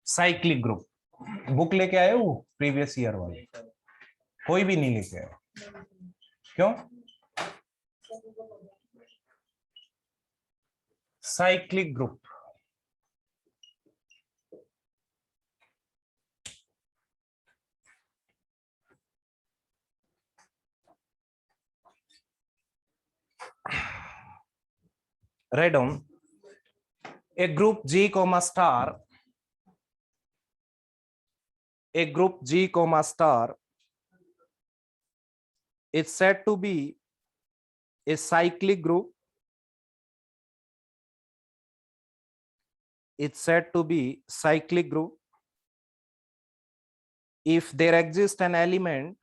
Cyclic group. Book लेके आए हो प्रीवियस ईयर वाले? कोई भी नहीं लेके आए, क्यों? Cyclic group write down a group G comma star, a group G comma star is said to be a cyclic group. It's said to be cyclic group if there exists an element,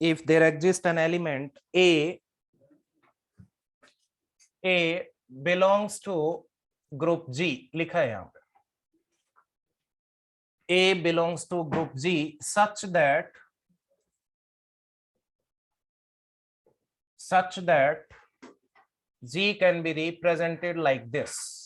if there exists an element A belongs to group G, लिखा है यहाँ पे A belongs to group G such that G can be represented like this.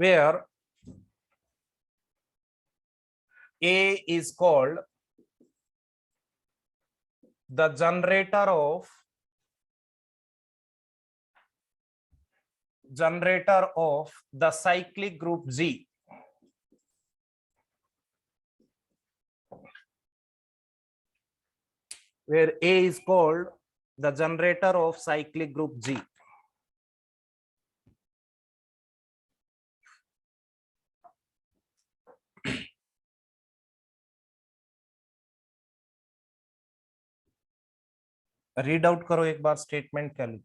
Where A is called the generator of the cyclic group G. Where A is called the generator of cyclic group G. Read out करो एक बार statement क्या लिखी।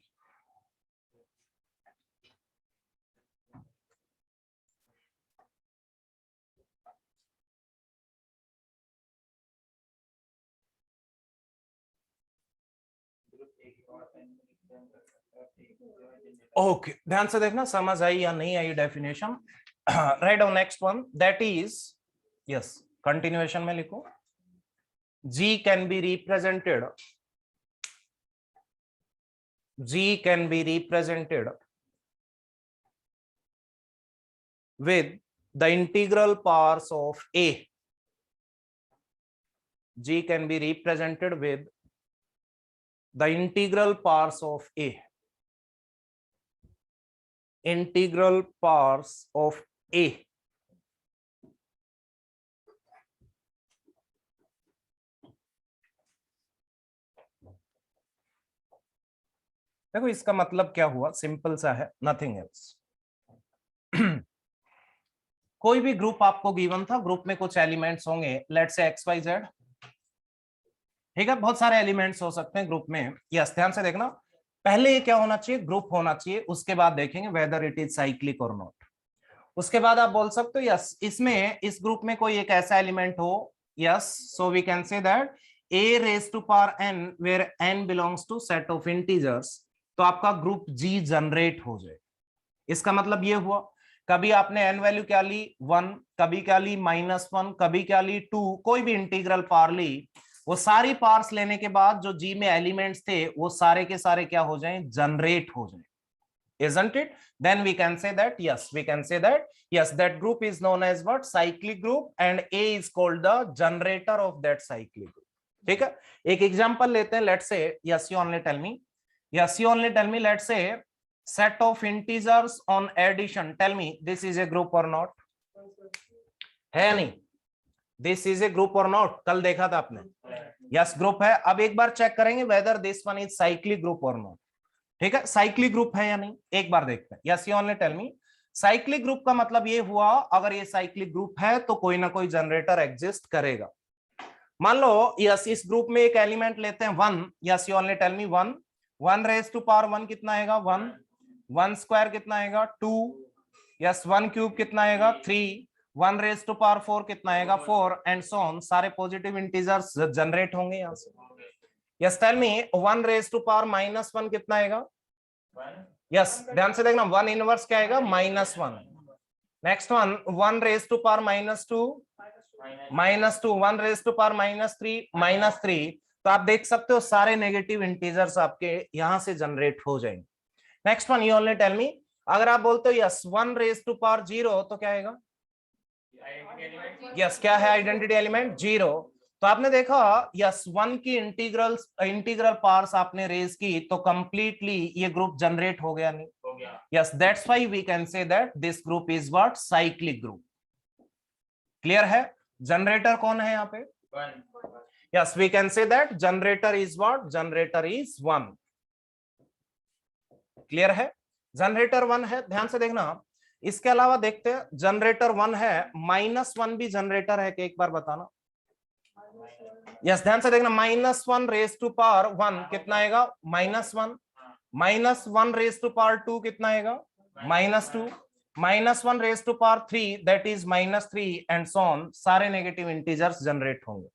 Okay ध्यान से देखना, समझ आई या नहीं आई definition. Right on next one, that is yes continuation में लिखो G can be represented with the integral powers of A. G can be represented with the integral powers of A. Integral powers of A. देखो इसका मतलब क्या हुआ, simple सा है, nothing else. कोई भी ग्रुप आपको गिवन था, ग्रुप में कुछ एलिमेंट्स होंगे, let's say x Y Z, ठीक है, बहुत सारे एलिमेंट्स हो सकते हैं ग्रुप में। यस ध्यान से देखना, पहले ये क्या होना चाहिए, ग्रुप होना चाहिए, उसके बाद देखेंगे वेदर इट इज साइक्लिक और नॉट। उसके बाद आप बोल सकते हो यस इसमें इस ग्रुप में कोई एक ऐसा एलिमेंट हो, yes so we can say that a raised to power n where n belongs to set of integers, तो आपका ग्रुप G जनरेट हो जाए। इसका मतलब ये हुआ कभी आपने n वैल्यू क्या ली 1, कभी क्या ली -1, कभी क्या ली 2, कोई भी इंटीग्रल पावर ली, वो सारी पावर्स लेने के बाद जो G में एलिमेंट्स थे वो सारे के सारे क्या हो जाएं, जनरेट हो जाएं, isn't it? Then we can say that yes, we can say that yes, that group is known as what, cyclic group, and A is called the generator of that cyclic group. ठीक है, एक example लेते हैं, let's से yes you only tell me, yes you only tell me, let's say set of integers on addition, tell me this is a group or not, है नहीं, this is a group or not, कल देखा था आपने, yes group है। अब एक बार check करेंगे whether this one is cyclic group or not, ठीक है, साइक्लिक ग्रुप है या नहीं, एक बार देखते हैं। Yes you only tell me, cyclic group का मतलब ये हुआ अगर ये साइक्लिक ग्रुप है तो कोई ना कोई जनरेटर एग्जिस्ट करेगा। मान लो यस इस ग्रुप में एक एलिमेंट लेते हैं 1, yes you only tell me 1, 1 raise to power 1 कितना आएगा 1, 1 स्क्वायर कितना आएगा 2, यस 1 क्यूब कितना आएगा 3, 1 रेज टू पावर 4 कितना आएगा 4, एंड सो ऑन, सारे पॉजिटिव इंटीजर्स जनरेट होंगे यहां से। Yes tell me 1 raise to power -1 कितना आएगा, यस ध्यान से देखना 1 इनवर्स क्या आएगा -1, next one 1 raised to power -2 -2 1 raised to power -3 तो आप देख सकते हो सारे नेगेटिव इंटीजर्स आपके यहां से जनरेट हो जाएंगे। Next one you only tell me, अगर आप बोलते हो यस 1 raised to power 0 तो क्या आएगा? यस क्या है आइडेंटिटी एलिमेंट? 0। तो आपने देखा यस 1 की इंटीग्रल पार्ट्स आपने रेज की तो कंप्लीटली ये ग्रुप जनरेट हो गया नहीं? हो गया। Yes that's why we can say that this group is what? Cyclic group. Clear है? जनरेटर कौन है यहाँ पे? 1। Yes we can say that generator is what? Generator is 1। Clear है? जनरेटर 1 है। ध्यान से देखना, इसके अलावा देखते हैं जनरेटर 1 है, -1 भी जनरेटर है कि एक बार बताना। यस ध्यान से देखना, -1 रेज टू पावर 1 कितना आएगा? -1। -1 रेज टू पावर 2 कितना आएगा? -2। -1 raise to power 3 that is -3 and so on, सारे नेगेटिव इंटीजर्स जनरेट होंगे।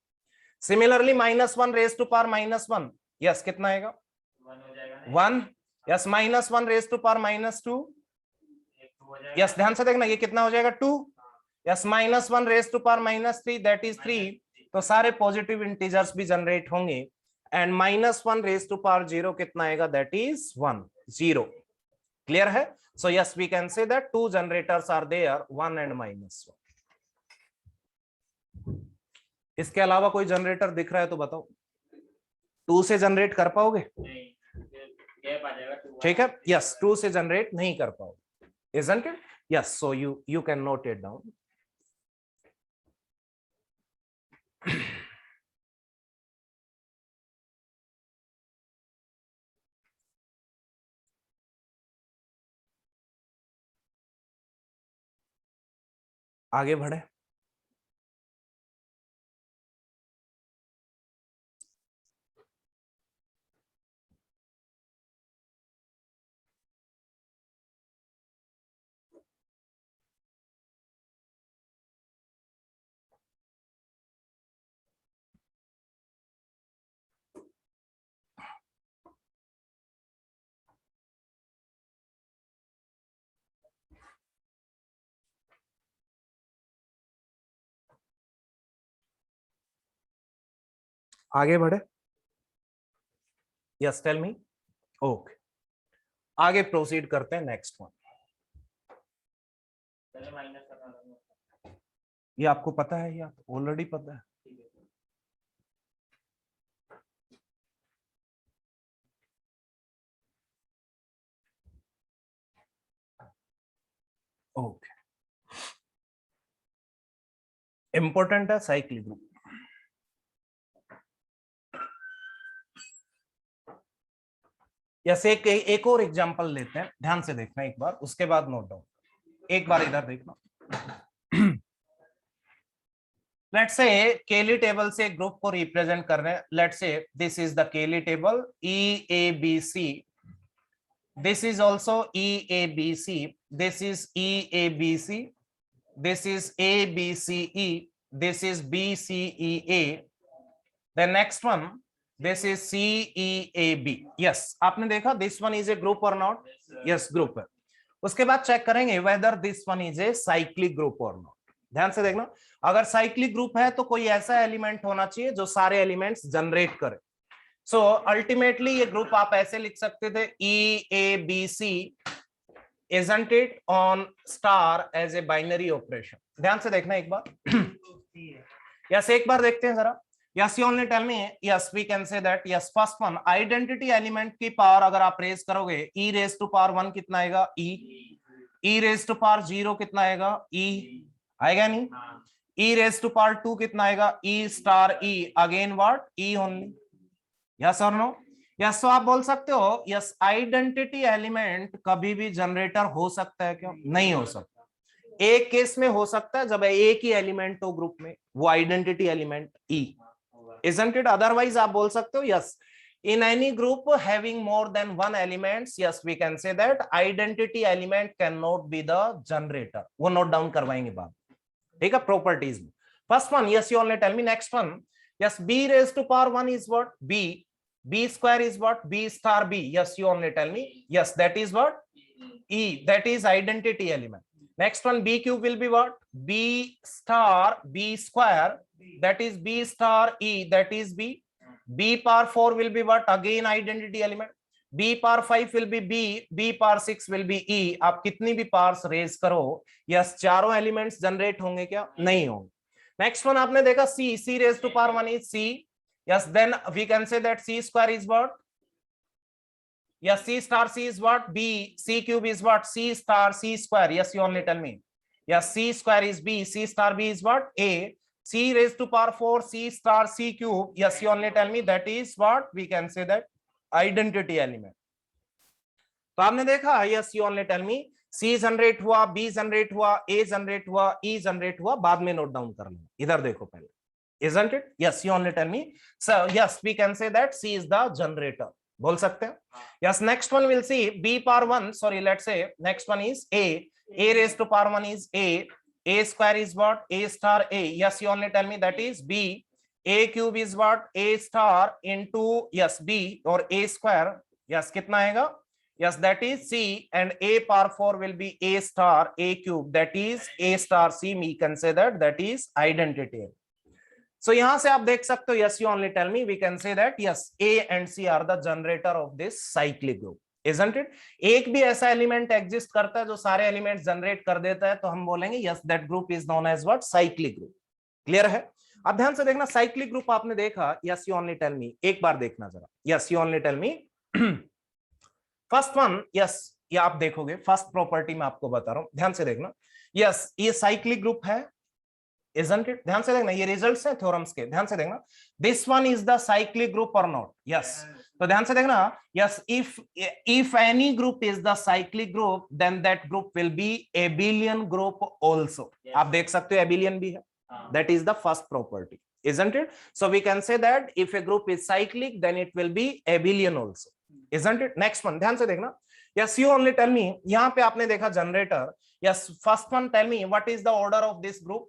Similarly -1 raise to power -1 yes कितना आएगा? 1। Yes -1 raise to power -2 yes ध्यान से देखना ये कितना हो जाएगा? 2। Yes -1 raise to power -3 that is 3, तो सारे पॉजिटिव इंटीजर्स भी जनरेट होंगे एंड -1 रेज टू पावर 0 कितना आएगा? That is 1 0। क्लियर है? So yes we can say that 2 generators are there, 1 and -1। इसके अलावा कोई जनरेटर दिख रहा है तो बताओ, 2 से जनरेट कर पाओगे? ठीक है, यस 2 से जनरेट नहीं कर पाओगे, isn't it? Yes, so you can note it down. आगे बढ़े। आगे बढ़े। Yes tell me. ओके, आगे प्रोसीड करते हैं नेक्स्ट वन। ये आपको पता है या ऑलरेडी पता है? ओके, इंपॉर्टेंट है साइक्लिक ग्रुप। जैसे एक और एग्जांपल लेते हैं, ध्यान से देखना एक बार, उसके बाद नोट डाउन। एक बार इधर देखना। लेट्स से केली टेबल से ग्रुप को रिप्रेजेंट कर रहे हैं। Let's say this is the Cayley table EABC, this is also EABC, this is EABC, this is ABCE, this is BCEA, the next one this is CEAB। yes आपने देखा this one is a group or not? yes group है। उसके बाद check करेंगे whether this one is a cyclic group or not। ध्यान से देखना, अगर साइक्लिक ग्रुप है तो कोई ऐसा एलिमेंट होना चाहिए जो सारे एलिमेंट्स जनरेट करे। सो अल्टीमेटली ये ग्रुप आप ऐसे लिख सकते थे EABC isn't it on star as a binary operation। ध्यान से देखना एक बार। यस एक बार देखते हैं जरा। Yes, you only tell me. Yes, we can say that. Yes, first one identity element की पावर अगर आप रेज करोगे e raised to power 1 कितना आएगा? e raised to power 0 कितना आएगा? e आएगा नहीं? e raised to power 2 कितना आएगा? e star e again what? e only। yes or no? yes, so आप बोल सकते हो yes आइडेंटिटी एलिमेंट कभी भी जनरेटर हो सकता है क्या? नहीं हो सकता। एक केस में हो सकता है जब एक ही एलिमेंट हो ग्रुप में, वो identity element e, isn't it? otherwise आप बोल सकते हो yes in any group having more than one elements, yes we can say that identity element cannot be the generator। वो नोट डाउन करवाएंगे बाद, ठीक है, प्रॉपर्टीज में। First one yes you only tell me। next one yes b raised to power 1 is what? b square is what? b star b। yes you only tell me। yes that is what? e, that is identity element। Next one, b cube will be what? b star b square, that is b star e, that is b. b power 4 will be what? Again identity element. b power 5 will be b, b power 6 will be e. आप कितनी भी powers raise करो, yes चारों elements generate होंगे क्या? नहीं होंगे। Next one आपने देखा c, c raised to power 1 is c. Yes, then we can say that c square is what? Yes, c star c is what? b. c cube is what? c star c square. Yes, you only tell me. Yes, c square is b, c star b is what? a. c raised to power 4 c star c cube. Yes, you only tell me, that is what we can say that identity element. तो आपने देखा, yes, you only tell me, c generate हुआ, b generate हुआ, a generate हुआ, e generate हुआ, बाद में note down कर लेना। इधर देखो पहले, isn't it? Yes, you only tell me. So yes, we can say that c is the generator. बोल सकते हैं। Yes, next one we'll see b power 1. Sorry, let's say next one is a. a raised to power 1 is a. a square is what? a star a. Yes, you only tell me, that is b. a cube is what? a star into, yes, b or a square. Yes, कितना आएगा? Yes, that is c, and a power 4 will be a star a cube, that is a star c. We can say that that is identity. So यहां से आप देख सकते हो, yes, you only tell me, we can say that yes, a and c are the generator of this cyclic group, isn't it? एक भी ऐसा element exist करता है जो सारे एलिमेंट्स जनरेट कर देता है, तो हम बोलेंगे yes, that group is known as what? Cyclic group. Clear है? अब ध्यान से देखना, साइक्लिक ग्रुप आपने देखा, yes, you only tell me, एक बार देखना जरा, yes, you only tell me. First one, yes, ये आप देखोगे, फर्स्ट प्रॉपर्टी में आपको बता रहा हूं, ध्यान से देखना, yes, ये साइक्लिक ग्रुप है, isn't it? ध्यान से देखना, ये रिजल्ट्स हैं थ्योरम्स के, ध्यान से देखना, this one is the cyclic group और नॉट? यस। तो ध्यान से देखना, yes, if any group is the cyclic group, then that group will be abelian group also. आप देख सकते हो एबिलियन भी है, that is the first property, isn't it? So we can say that if a group is cyclic, then it will be abelian also, isn't it? Next one, ध्यान से देखना, yes, you only tell me, यहाँ पे आपने देखा generator, yes, first one tell me what is the order of this group?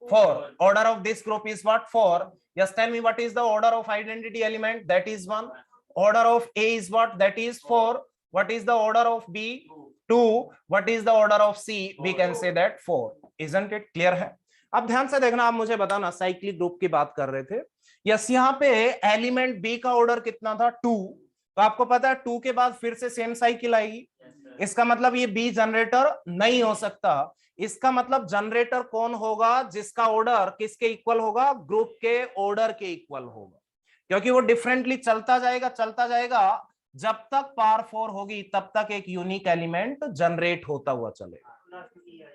4. Order of this group is what? 4. Just tell me what is the order of identity element? That is 1. Order of A is what? That is 4. What is the order of B? 2. What is the order of C? We can say that 4. Isn't it clear है? अब ध्यान से देखना, आप मुझे बताना, cyclic group की बात कर रहे थे, यस, यहाँ पे एलिमेंट B का ऑर्डर कितना था? 2। तो आपको पता है 2 के बाद फिर से सेम साइकिल आएगी, इसका मतलब ये B जनरेटर नहीं हो सकता। इसका मतलब जनरेटर कौन होगा? जिसका ऑर्डर किसके इक्वल होगा? ग्रुप के ऑर्डर के इक्वल होगा, क्योंकि वो डिफरेंटली चलता जाएगा, जब तक पावर 4 होगी तब तक एक यूनिक एलिमेंट जनरेट होता हुआ चलेगा।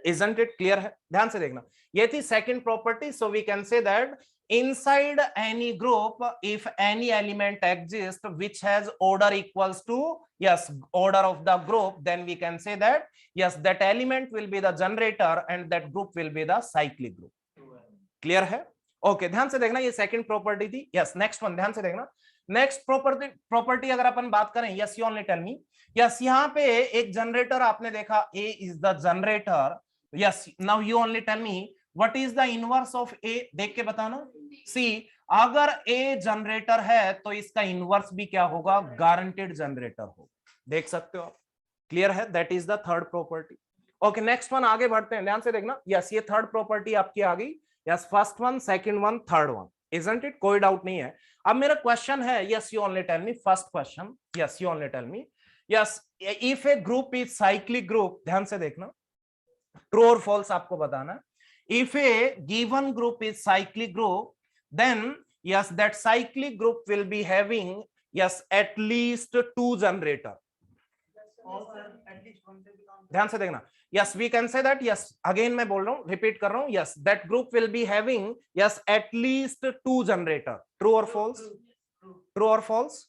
Isn't it clear है? ध्यान से देखना, ये थी second property. So we can say that inside any group, if any element exists which has order equals to, yes, order of the group, then we can say that yes, that element will be the generator and that group will be the cyclic group. Clear है? Okay, ध्यान से देखना, ये second property थी। Yes, next one, ध्यान से देखना, next property अगर अपन बात करें, yes, you only tell me, yes, यहाँ पे एक जनरेटर आपने देखा, A is the generator. Yes, now you only tell me what is the inverse of A, देख के बताना। सी, अगर ए जनरेटर है तो इसका इनवर्स भी क्या होगा? गारंटेड जनरेटर होगा, देख सकते हो आप। क्लियर है? That is the third property. Okay, next one, आगे बढ़ते हैं, ध्यान से देखना। यस, ये थर्ड प्रॉपर्टी आपकी आ गई। Yes, first one, second one, third one, isn't it? कोई डाउट नहीं है। अब मेरा क्वेश्चन है, yes, you only tell me, first question, yes, you only tell me, yes, if a group is cyclic group, ध्यान से देखना, ट्रू और फॉल्स आपको बताना। If a given group is cyclic group, then yes, that cyclic group will be having, yes, at least 2 generator. ध्यान से देखना, yes, we can say that, yes, again मैं बोल रहा हूँ, रिपीट कर रहा हूँ, yes, that group will be having, yes, at least 2 generator. True or false? True or false?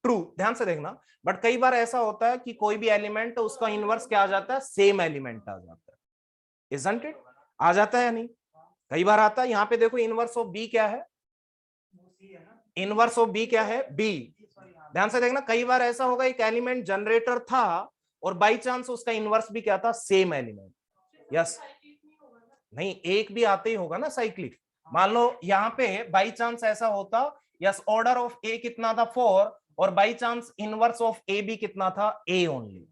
True. ध्यान से देखना, बट कई बार ऐसा होता है कि कोई भी एलिमेंट उसका इनवर्स क्या आ जाता है? सेम एलिमेंट आ जाता है, isn't it? आ जाता है या नहीं? कई बार आता है। यहाँ पे देखो, इनवर्स ऑफ बी क्या है? इनवर्स ऑफ बी क्या है? बी। ध्यान से देखना, कई बार ऐसा होगा एक एलिमेंट जनरेटर था और बाय चांस उसका इनवर्स भी क्या था? Same element. यस, नहीं, एक भी आते ही होगा ना साइक्लिक। मान लो यहाँ पे बाय चांस ऐसा होता, यस, ऑर्डर ऑफ ए कितना था? 4, और बाय चांस इनवर्स ऑफ ए भी कितना था? A only.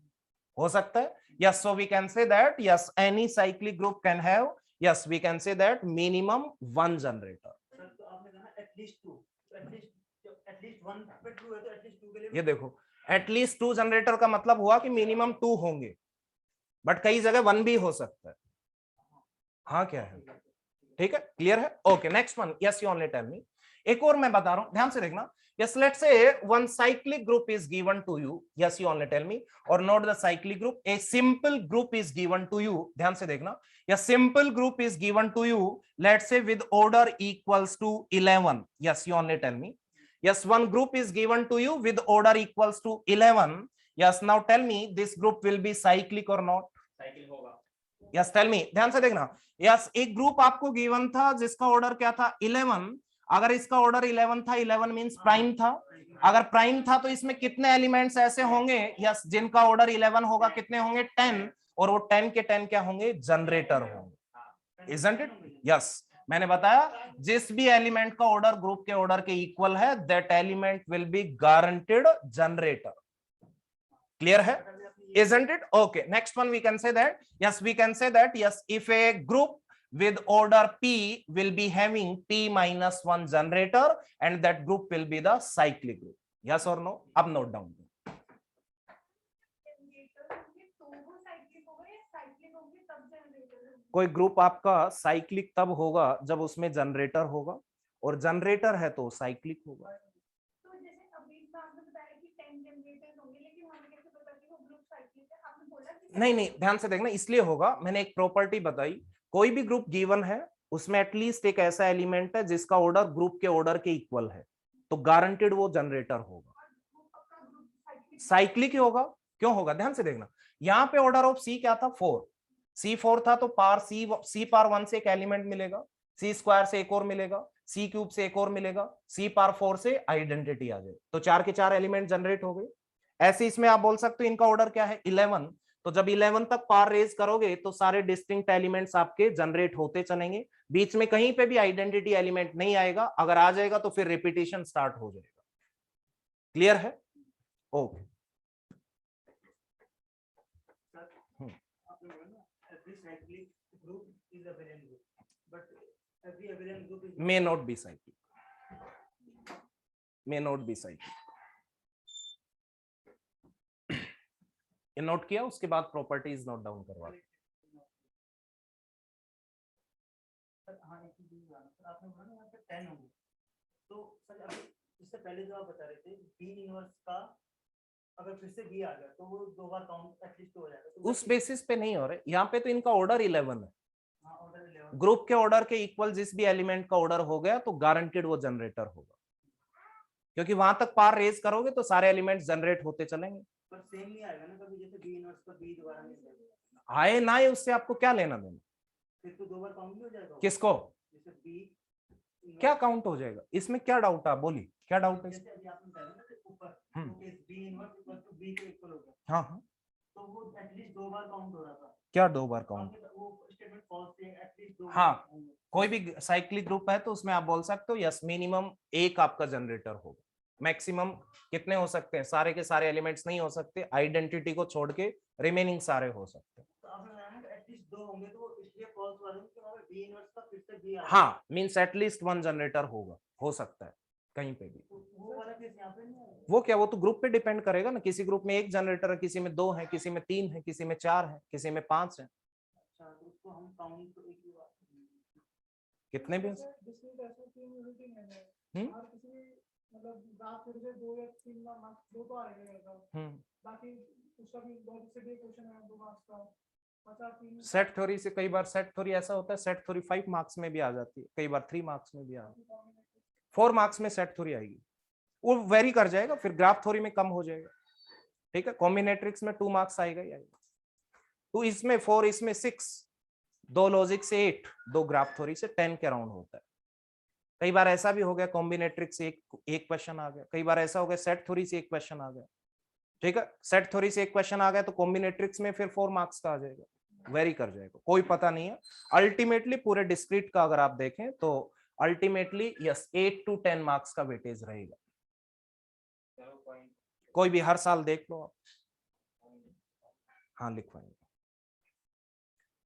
हो सकता है, Yes, so we can say that yes, any cyclic group can have, yes, we can say that minimum one generator. तो आपने कहा एटलीस्ट टू, एटलीस्ट वन पे ट्रू है तो एटलीस्ट टू के लिए ये देखो एटलीस्ट 2 जनरेटर का मतलब हुआ कि मिनिमम 2 होंगे, बट कई जगह 1 भी हो सकता है। हाँ क्या है, ठीक है, क्लियर है। Okay next one, yes you only tell me. एक और मैं बता रहा हूं, ध्यान से देखना। Yes, let's say one cyclic group is given to you. Yes, you only tell me. Or not the cyclic group. A simple group is given to you. ध्यान से देखना. A simple group is given to you. Let's say with order equals to 11. Yes, you only tell me. Yes, one group is given to you with order equals to 11. Yes, now tell me this group will be cyclic or not? Cycle होगा। Yes, tell me. ध्यान से देखना. Yes, एक group आपको given था जिसका order क्या था 11। अगर इसका ऑर्डर 11 था, 11 मींस प्राइम था। अगर प्राइम था तो इसमें कितने एलिमेंट्स ऐसे होंगे यस जिनका ऑर्डर 11 होगा, कितने होंगे 10, और वो 10 के 10 क्या होंगे, जनरेटर होंगे। Isn't it? यस, मैंने बताया जिस भी एलिमेंट का ऑर्डर ग्रुप के ऑर्डर के इक्वल है that element will be guaranteed generator. Clear है? Isn't it? Okay, next one we can say that yes, we can say that yes, if a group with order P will be having P minus 1 generator and that group will be the cyclic group. Yes or no? Up note down. कोई group आपका cyclic तब होगा जब उसमें generator होगा, और generator है तो साइक्लिक होगा। तो जैसे अभी आपने बताया कि 10 जनरेटर्स होंगे, लेकिन हमें कैसे पता कि वो ग्रुप साइक्लिक है? आपने बोला कि नहीं, ध्यान से देखना, इसलिए होगा, मैंने एक प्रॉपर्टी बताई, कोई भी ग्रुप गिवन है उसमें एटलीस्ट एक ऐसा एलिमेंट है जिसका ऑर्डर ग्रुप के ऑर्डर के इक्वल है, तो गारंटेड वो जनरेटर होगा, साइक्लिक ही होगा। क्यों होगा, ध्यान से देखना, यहाँ पे ऑर्डर ऑफ सी क्या था 4, C4 था, तो पार सी पार 1 से एक एलिमेंट मिलेगा, सी स्क्वायर से एक और मिलेगा, सी क्यूब से एक और मिलेगा, सी पार 4 से आइडेंटिटी आ जाए, तो 4 के 4 एलिमेंट जनरेट हो गए। ऐसे इसमें आप बोल सकते हो इनका ऑर्डर क्या है 11, तो जब 11 तक पार रेज करोगे तो सारे डिस्टिंक्ट एलिमेंट्स आपके जनरेट होते चलेंगे, बीच में कहीं पे भी आइडेंटिटी एलिमेंट नहीं आएगा, अगर आ जाएगा तो फिर रिपीटेशन स्टार्ट हो जाएगा। क्लियर है? Okay. May not be cyclic. May not be cyclic. ये नोट किया, उसके बाद प्रॉपर्टीज नोट डाउन करवा। आपने बोला ना यहाँ पे 10 होंगे, तो सर अभी इससे पहले जो आप बता रहे थे बी इनवर्स का अगर फिर से बी आ गया तो वो 2 बार काउंट एटलीस्ट हो जाएगा, तो उस बेसिस पे नहीं हो रहे, यहाँ पे तो इनका ऑर्डर 11 है। हाँ, ऑर्डर 11 ग्रुप के ऑर्डर के इक्वल जिस भी एलिमेंट का ऑर्डर हो गया तो गारंटेड वो जनरेटर होगा, क्योंकि वहां तक पार रेज करोगे तो सारे एलिमेंट्स जनरेट होते चलेंगे। पर सेम नहीं आएगा ना कभी, जैसे बी इनवर्स का बी दोबारा नहीं आएगा, आए ना आए उससे आपको क्या लेना देना, फिर तो 2 बार काउंट नहीं हो जाएगा किसको, जैसे बी क्या काउंट हो जाएगा, इसमें क्या डाउट है, बोली क्या डाउट है? जैसे अभी आपने बताया ना कि ऊपर तो case b inverse equal to b के इक्वल हो गया, हाँ हाँ, तो वो एटलीस्ट 2 बार काउंट हो रहा था, क्या 2 बार काउंट? वो स्टेटमेंट फॉल्स है, एटलीस्ट 2 हाँ, कोई भी साइक्लिक ग्रुप है तो उसमें आप बोल सकते हो यस मिनिमम एक आपका जनरेटर होगा, मैक्सिमम कितने हो सकते हैं, सारे के सारे एलिमेंट्स नहीं हो सकते, आइडेंटिटी को छोड़ के रिमेनिंग सारे हो सकते हैं। तो आपने बताया ना एटलीस्ट 2 होंगे, तो इसलिए फॉल्स वाले कि वहां पे बी इनवर्स का फिर से बी आ, हाँ, मींस एटलीस्ट 1 जनरेटर होगा, हो सकता है कहीं पे भी। वो वाला केस यहाँ पे नहीं है, वो क्या, वो तो ग्रुप पे डिपेंड करेगा ना, किसी ग्रुप में 1 जनरेटर है, किसी में 2 है, किसी में 3 है, किसी में 4 है, किसी में 5 है। अच्छा तो उसको हम काउंट तो एक ही बात कितने भी मतलब ग्राफ फिर से 2 या 3 मार्क्स 2 तो आएगा, बाकी उसका भी लॉजिक से भी क्वेश्चन है 2 मार्क्स का, बचा 3। सेट थ्योरी से कई बार सेट थ्योरी ऐसा होता है, सेट थ्योरी 5 मार्क्स में भी आ जाती है, कई बार 3 मार्क्स में भी आ जाती है, 4 मार्क्स में सेट थ्योरी आएगी, वो वेरी कर जाएगा, फिर ग्राफ थ्योरी में कम हो जाएगा, ठीक है। कॉम्बिनेट्रिक्स में 2 मार्क्स आएगा ही आएगा, तो इसमें 4, इसमें 6, 2 लॉजिक से 8, 2 ग्राफ थ्योरी से 10 के अराउंड होता है। कई बार ऐसा भी हो गया कॉम्बिनेट्रिक्स से एक क्वेश्चन आ गया, कई बार ऐसा हो गया सेट थ्योरी से एक क्वेश्चन आ गया, ठीक है। सेट थ्योरी से एक क्वेश्चन आ गया तो कॉम्बिनेट्रिक्स में फिर 4 मार्क्स का आ जाएगा, वेरी कर जाएगा, कोई पता नहीं है। अल्टीमेटली पूरे डिस्क्रीट का अगर आप देखें तो अल्टीमेटली यस 8 to 10 मार्क्स का वेटेज रहेगा, कोई भी हर साल देख लो आप। हाँ लिखवाएंगे।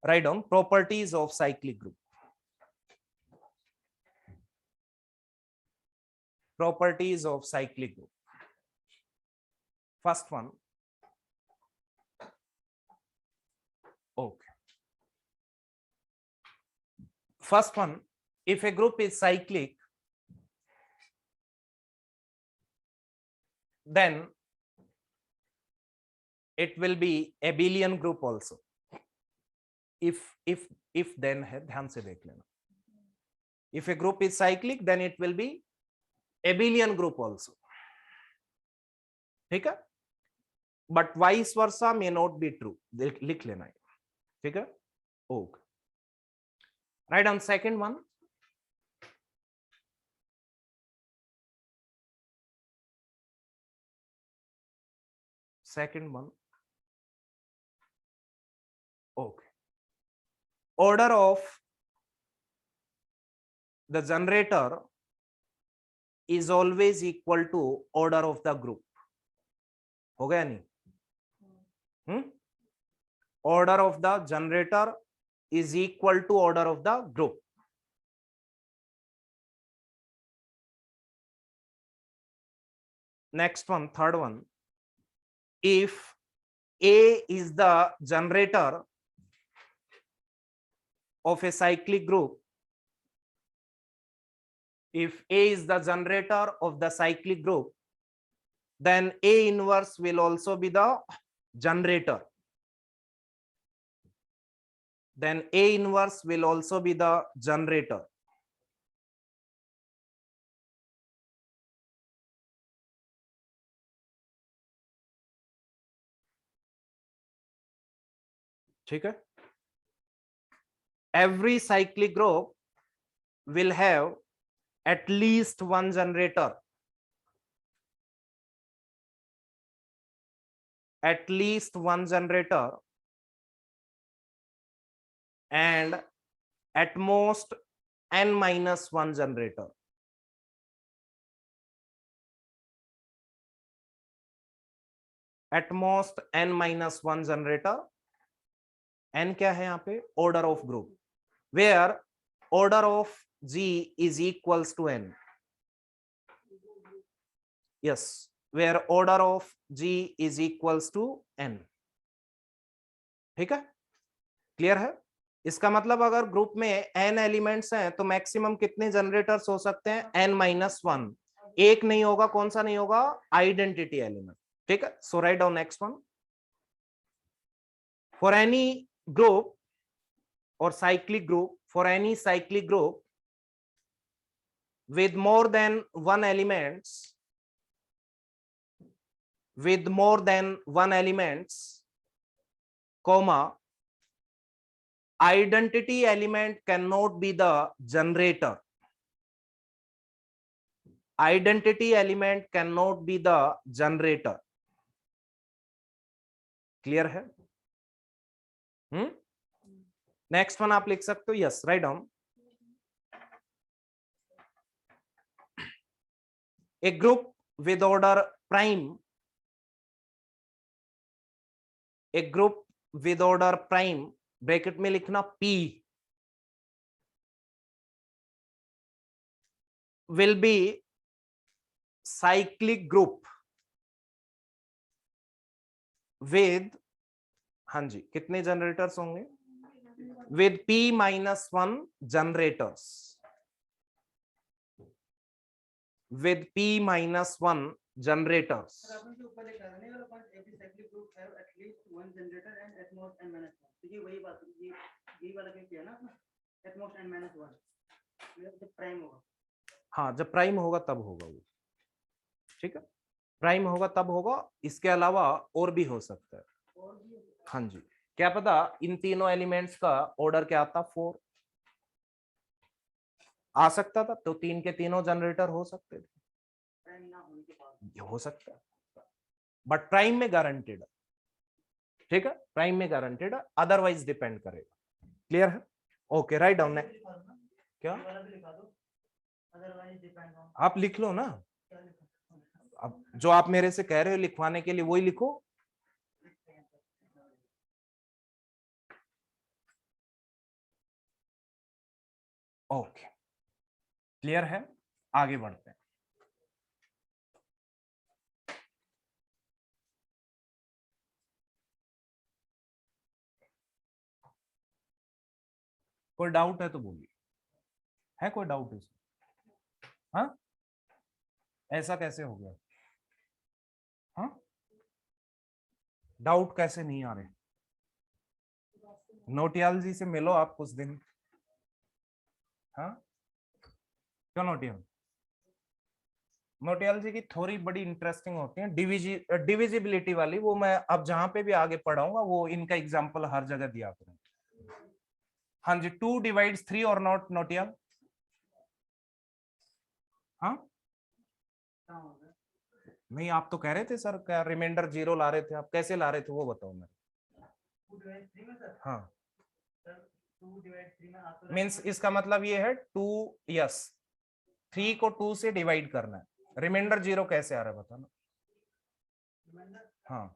write down properties of cyclic group. Properties of cyclic group. First one. Okay. First one, if a group is cyclic, then it will be abelian group also. If then है, ध्यान से देख लेना. If a group is cyclic, then it will be abelian group also. ठीक है? But vice versa may not be true. लिख लेना है. ठीक है? Okay. Write down second one. Second one. Okay. Order of the generator is always equal to order of the group. हो गया नहीं? Order of the generator is equal to order of the group. Next one, third one. If A is the generator of a cyclic group, if A is the generator of the cyclic group, then A inverse will also be the generator. Then A inverse will also be the generator. ठीक है? Every cyclic group will have at least one generator. At least one generator and at most n minus one generator. At most n minus one generator. n क्या है यहाँ पे? Order of group. Where order of G is equals to n. Yes, where order of G is equals to n. ठीक है? Clear है? इसका मतलब अगर ग्रुप में n एलिमेंट्स हैं तो मैक्सिमम कितने जनरेटर्स हो सकते हैं? n minus one. एक नहीं होगा, कौन सा नहीं होगा? Identity element. ठीक है? So write down next one. For any group or cyclic group, for any cyclic group with more than one elements, with more than one elements, comma, identity element cannot be the generator. Identity element cannot be the generator. Clear है? Next one आप लिख सकते हो. Yes, write down. A group with order prime, A group with order prime, bracket में लिखना P, will be cyclic group with, हाँ जी, कितने generators होंगे? with P minus 1 generators. With P minus 1 generators. अपन जो ऊपर लिखा है ना, और अपन every cyclic group have at least one generator and at most n minus 1. तो ये वही बात, ये यही वाला क्या किया ना अपना, at most n minus 1. ये जब प्राइम होगा. हाँ, जब प्राइम होगा तब होगा वो. ठीक है? प्राइम होगा तब होगा. इसके अलावा और भी हो सकता है. हाँ जी, क्या पता इन तीनों एलिमेंट्स का ऑर्डर क्या आता? 4 आ सकता था, तो 3 के तीनों जनरेटर हो सकते थे. हो सकता है, बट प्राइम में गारंटेड है. ठीक है? प्राइम में गारंटेड है, अदरवाइज डिपेंड करेगा. क्लियर है? Okay, write down. क्या आप लिख लो ना. अब जो आप मेरे से कह रहे हो लिखवाने के लिए वही लिखो. ओके, क्लियर है, आगे बढ़ते हैं। कोई डाउट है तो बोलिए, है कोई डाउट इसमें? हाँ, ऐसा कैसे हो गया? हाँ, डाउट कैसे नहीं आ रहे? नोटियाल जी से मिलो आप कुछ दिन। हाँ, क्यों नोटियाल? नोटियाल जी की थोड़ी बड़ी इंटरेस्टिंग होती है, डिविजिबिलिटी वाली, वो मैं अब जहां पे भी आगे पढ़ाऊंगा वो इनका एग्जांपल हर जगह दिया करूंगा। हाँ जी, 2 डिवाइड्स 3 और नॉट नोटियाल? हाँ, नहीं आप तो कह रहे थे सर क्या रिमाइंडर 0 ला रहे थे, आप कैसे ला रहे थे वो बताओ मेरे। हाँ, मीन्स इसका मतलब ये है 2, यस 3 को 2 से डिवाइड करना है, रिमाइंडर 0 कैसे आ रहा है बताना। हाँ,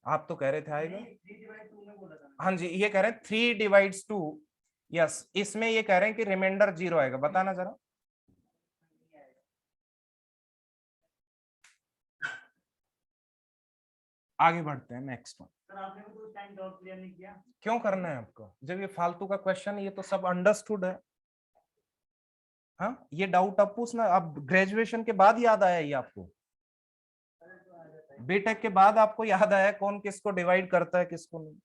आप तो कह रहे थे आएगा। हाँ जी, ये कह रहे हैं 3 डिवाइड्स 2, यस इसमें ये कह रहे हैं कि रिमाइंडर 0 आएगा, बताना जरा। आगे बढ़ते हैं नेक्स्ट वन। सर आपने तो उस टाइम डाउट क्लियर नहीं किया। क्यों करना है आपको, जब ये फालतू का क्वेश्चन है, ये तो सब अंडरस्टूड है। हाँ, ये डाउट अब पूछना, अब ग्रेजुएशन के बाद याद आया ये आपको, बीटेक के बाद आपको याद आया कौन किसको डिवाइड करता है किसको नहीं।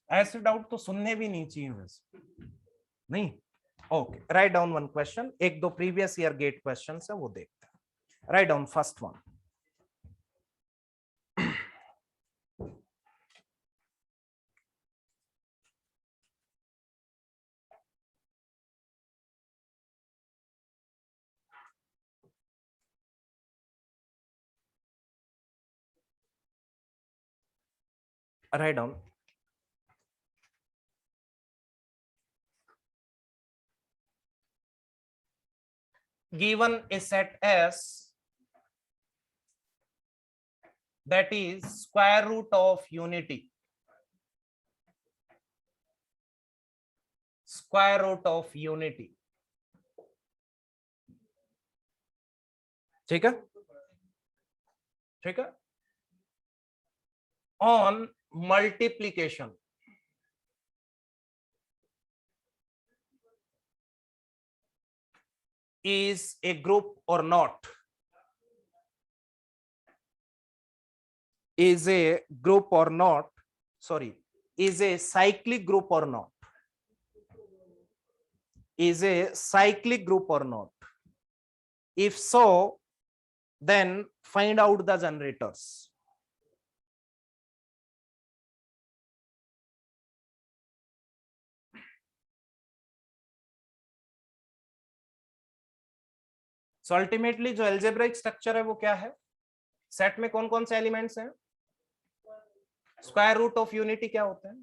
ऐसे डाउट तो सुनने भी नहीं चाहिए वैसे, नहीं। Okay, write down one question, एक दो प्रीवियस ईयर गेट क्वेश्चन है वो देखते हैं। Write down first one. Write down, given a set S that is square root of unity, square root of unity, ठीक है, ठीक है, on multiplication is a group or not, is a group or not, sorry, is a cyclic group or not, is a cyclic group or not, if so then find out the generators. So ultimately जो algebraic structure है वो क्या है, set में कौन कौन से elements हैं, स्क्वायर रूट ऑफ यूनिटी क्या होता है?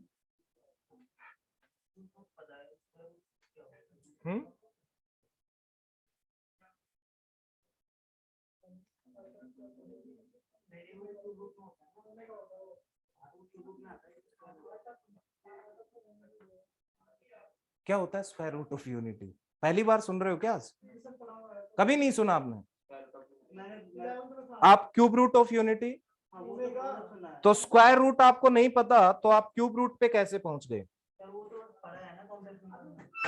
क्या होता है स्क्वायर रूट ऑफ यूनिटी? पहली बार सुन रहे हो क्या आज? कभी नहीं सुना आपने? आप क्यूब रूट ऑफ यूनिटी, तो स्क्वायर रूट आपको नहीं पता तो आप क्यूब रूट पे कैसे पहुंच गए?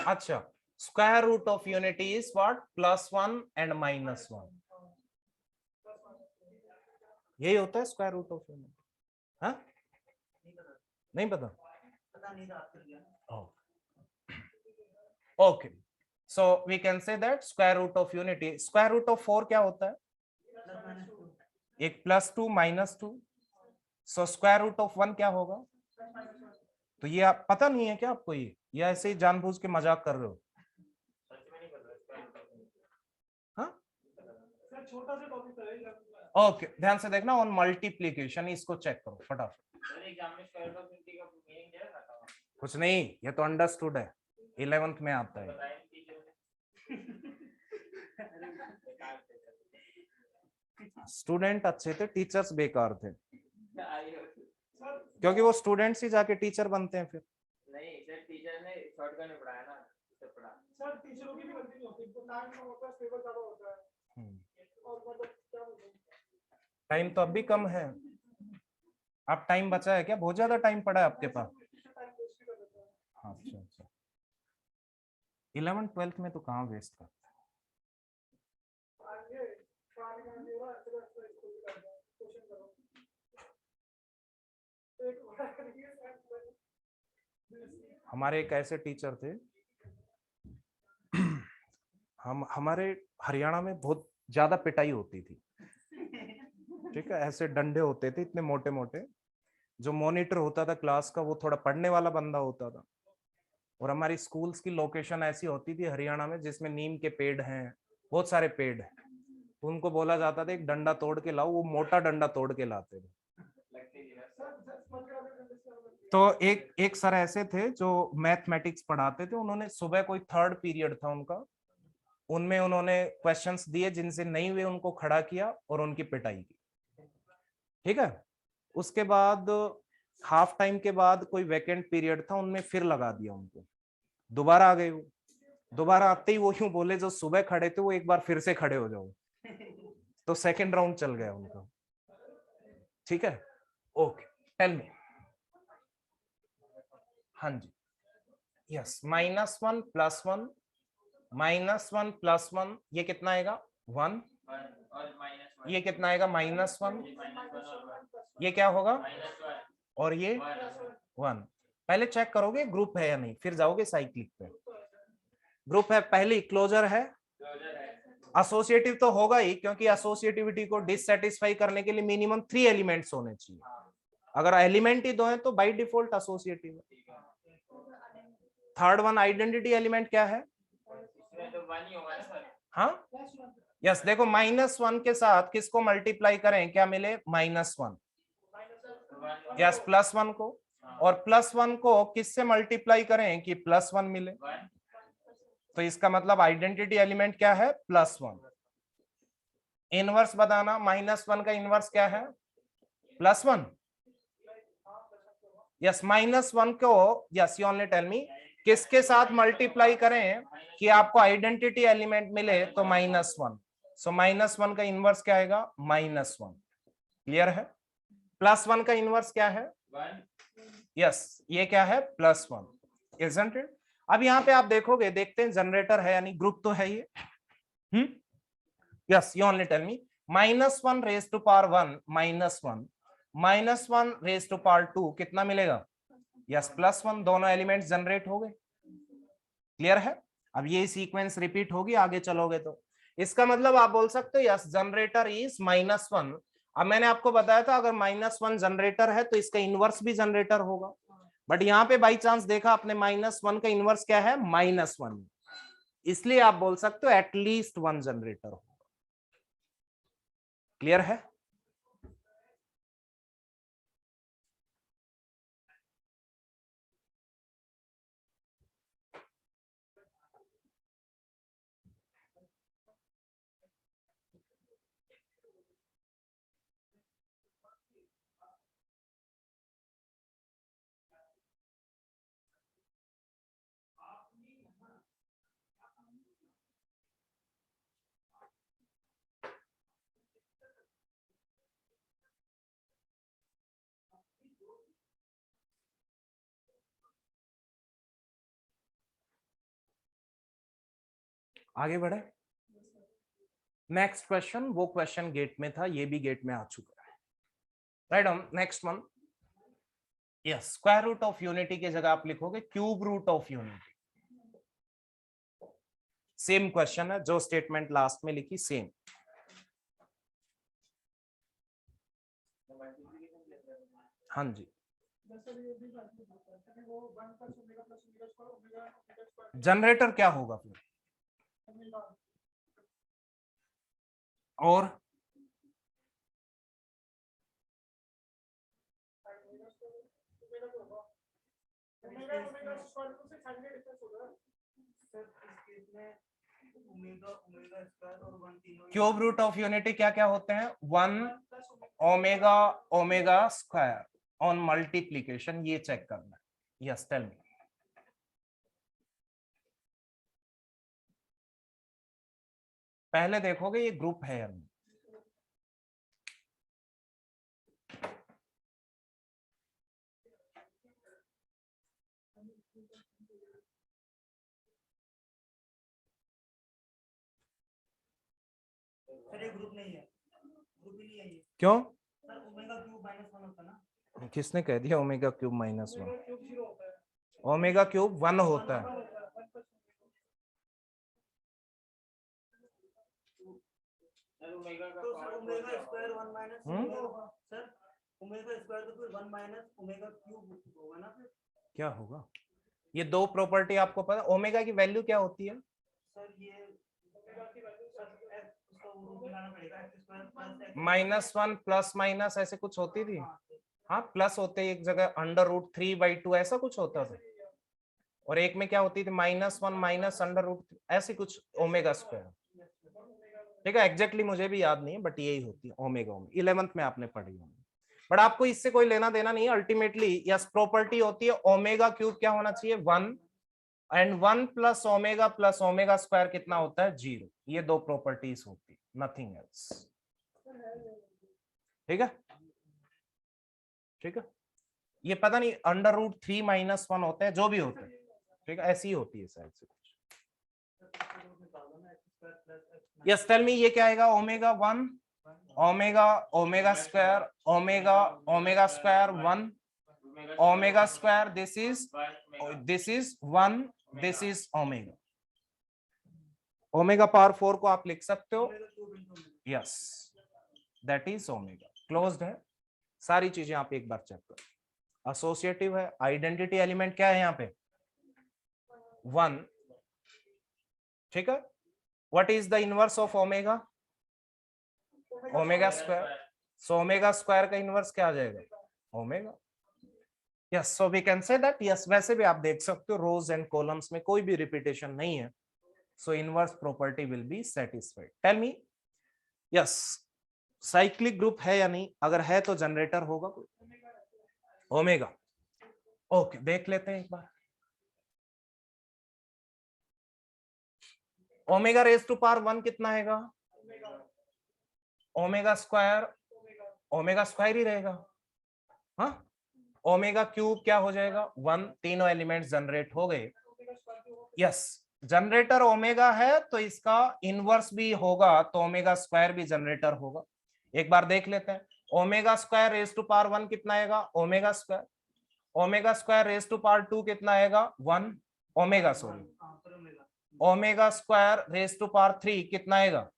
अच्छा, square root of unity is what, +1 and -1, यही होता है स्क्वायर रूट ऑफ यूनिटी। हाँ, नहीं पता, okay, so we can say that square root of unity, square root of 4 क्या होता है, एक +2 -2, सो स्क्वायर रूट ऑफ 1 क्या होगा? तो ये आप पता नहीं है क्या आपको, ये ऐसे ही जानबूझ के मजाक कर रहे हो? हाँ, छोटा सा टॉपिक है। ओके, ध्यान से देखना, ऑन मल्टीप्लीकेशन इसको चेक करो फटाफट। कुछ नहीं, ये तो अंडरस्टूड है, 11th में आता है। स्टूडेंट अच्छे थे, टीचर्स बेकार थे। क्योंकि वो स्टूडेंट्स ही जाके टीचर बनते हैं फिर। नहीं सर, टीचर ने शॉर्टकट में पढ़ाया ना, इससे पढ़ा। सर टीचरों की भी गलती नहीं होती, टाइम कम होता है, पेपर ज्यादा होता है और मतलब क्या बोलूं, टाइम तो अब भी कम है। आप टाइम बचा है क्या? बहुत ज्यादा टाइम पड़ा है आपके पास। टाइम वेस्ट भी कर देता है। हाँ, अच्छा अच्छा। 11th 12th में तो कहाँ वेस्ट करते हैं। आगे पानी का नहीं हो रहा है, चलो एक्सरसाइज खुद ही करते हैं, क्वेश्चन करो एक हमारे एक ऐसे टीचर थे, हमारे हरियाणा में बहुत ज्यादा पिटाई होती थी, ठीक है। ऐसे डंडे होते थे इतने मोटे मोटे। जो मॉनिटर होता था क्लास का वो थोड़ा पढ़ने वाला बंदा होता था। और हमारी स्कूल्स की लोकेशन ऐसी होती थी हरियाणा में जिसमें नीम के पेड़ हैं, बहुत सारे पेड़ हैं। तो उनको बोला जाता था एक डंडा तोड़ के लाओ, वो मोटा डंडा तोड़ के लाते थे। तो एक सर ऐसे थे जो मैथमेटिक्स पढ़ाते थे। उन्होंने सुबह कोई 3rd पीरियड था उनका, उनमें उन्होंने क्वेश्चंस दिए, जिनसे नहीं हुए उनको खड़ा किया और उनकी पिटाई की, ठीक है। उसके बाद हाफ टाइम के बाद कोई वैकेंट पीरियड था, उनमें फिर लगा दिया उनको। दोबारा आ गए वो। दोबारा आते ही वो यूं बोले जो सुबह खड़े थे वो एक बार फिर से खड़े हो जाओ। तो सेकंड राउंड चल गया उनका, ठीक है। Okay, tell me. हाँ जी, यस, -1 + 1 -1 + 1 ये कितना आएगा? 1। और -1 ये कितना आएगा? -1। ये क्या होगा? और ये 1। पहले चेक करोगे ग्रुप है या नहीं, फिर जाओगे साइक्लिक पे। ग्रुप है, पहली क्लोजर है। एसोसिएटिव तो होगा ही, क्योंकि एसोसिएटिविटी को डिससैटिस्फाई करने के लिए मिनिमम 3 एलिमेंट्स होने चाहिए। अगर एलिमेंट ही 2 हैं तो बाय डिफॉल्ट एसोसिएटिव है। थर्ड वन आइडेंटिटी एलिमेंट क्या है? हाँ, यस, देखो -1 के साथ किसको मल्टीप्लाई करें, क्या मिले? -1। यस, +1 को। और +1 को किससे मल्टीप्लाई करें कि +1 मिले? तो इसका मतलब आइडेंटिटी एलिमेंट क्या है? +1। इनवर्स बताना, -1 का इनवर्स क्या है? +1। यस, -1 को, yes you only tell me, किसके साथ मल्टीप्लाई करें कि आपको आइडेंटिटी एलिमेंट मिले? तो -1। सो -1 का इनवर्स क्या आएगा? -1। क्लियर है? +1 का इनवर्स क्या है? यस, ये क्या है? +1, इजंट इट? अब यहाँ पे आप देखोगे, देखते हैं जनरेटर है यानी ग्रुप तो है ये। Yes, you only tell me. -1 raise to power 1 -1 -1 raise to power 2 कितना मिलेगा? यस, +1। दोनों एलिमेंट्स जनरेट हो गए। क्लियर है? अब ये सीक्वेंस रिपीट होगी आगे चलोगे तो। इसका मतलब आप बोल सकते हो यस, जनरेटर इज -1। अब मैंने आपको बताया था अगर -1 जनरेटर है तो इसका इनवर्स भी जनरेटर होगा। बट यहाँ पे बाई चांस देखा आपने -1 का इनवर्स क्या है? -1, इसलिए आप बोल सकते हो एटलीस्ट 1 जनरेटर होगा। क्लियर है? आगे बढ़े। नेक्स्ट क्वेश्चन, वो क्वेश्चन गेट में था, ये भी गेट में आ चुका है। Right on, next one. Yes, square root of unity की जगह आप लिखोगे cube root of unity. Same question है, जो स्टेटमेंट लास्ट में लिखी सेम। हाँ जी, जनरेटर क्या होगा फिर? और क्यूब रूट ऑफ यूनिटी क्या क्या होते हैं? 1 omega omega square, on multiplication, ये चेक करना है। Yes tell me. पहले देखोगे ये ग्रुप है या नहीं। सर ये ग्रुप नहीं है, ग्रुप ही नहीं है ये क्यों? सर। ओमेगा क्यूब माइनस 1 होता है ना। किसने कह दिया omega cube minus one? Cube 0 होता है, ओमेगा क्यूब 1 होता है। सर ओमेगा का तो sir part omega square 1 minus होगा। सर ओमेगा स्क्वायर तो फिर 1 माइनस ओमेगा क्यूब होगा ना फिर। क्या होगा? ये दो प्रॉपर्टी आपको पता, ओमेगा की वैल्यू क्या होती है? सर ये ओमेगा की वैल्यू सर इसको रूट लगाना पड़ेगा, x square plus x -1 plus minus ऐसे कुछ होती थी। हाँ, हाँ प्लस होते एक जगह √3/2 ऐसा कुछ होता था, और एक में क्या होती थी -1 माइनस √3 ऐसे कुछ ओमेगा स्क्वायर। ठीक है, एग्जैक्टली मुझे भी याद नहीं है बट यही होती है ओमेगा। 11th में आपने पढ़ी होगी, बट आपको इससे कोई लेना देना नहीं है। अल्टीमेटली यस प्रॉपर्टी होती है ओमेगा क्यूब क्या होना चाहिए 1, एंड 1 प्लस ओमेगा स्क्वायर कितना होता है 0। ये दो प्रॉपर्टीज होती है, नथिंग एल्स। ठीक है, ठीक है। ये पता नहीं √3 - 1 होते हैं, जो भी होते हैं। ठीक है, ऐसी ही होती है शायद से कुछ। यस टेल मी ये क्या आएगा? Omega 1 omega square omega square 1 omega square, this is 1, this is omega. Omega power 4 को आप लिख सकते हो, yes that is omega. Closed है, सारी चीजें आप एक बार चेक करो। एसोसिएटिव है, आइडेंटिटी एलिमेंट क्या है यहाँ पे 1। ठीक है, what is the inverse of omega? Omega square. So omega square का इनवर्स क्या आ जाएगा? Omega. Yes, so we can say that yes. वैसे भी आप देख सकते हो रोज एंड कॉलम्स में कोई भी रिपीटेशन नहीं है, so inverse property will be satisfied. Tell me yes cyclic group है या नहीं? अगर है तो जनरेटर होगा ओमेगा। ओके देख लेते हैं एक बार। ओमेगा रेज टू पावर 1 कितना आएगा? ओमेगा स्क्वायर ही रहेगा। हाँ, ओमेगा क्यूब क्या हो जाएगा 1। तीनों एलिमेंट्स जनरेट हो गए। यस, जनरेटर ओमेगा है तो इसका इनवर्स भी होगा, तो ओमेगा स्क्वायर भी जनरेटर होगा। एक बार देख लेते हैं। Omega square raise to power 1 कितना आएगा? Omega square raise to power 2 कितना आएगा 1 omega square raise to power 3 कितना आएगा?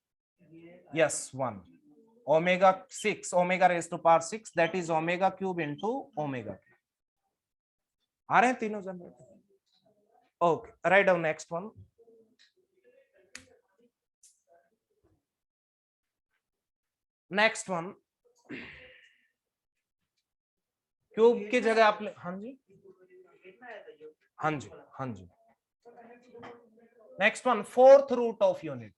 Yes 1 omega raise to power 6 that is omega cube into omega. आ रहे हैं तीनों generator? Okay write down next one. Next one cube की जगह आपने, हाँ जी हाँ जी हाँ जी। Next one 4th root of unity.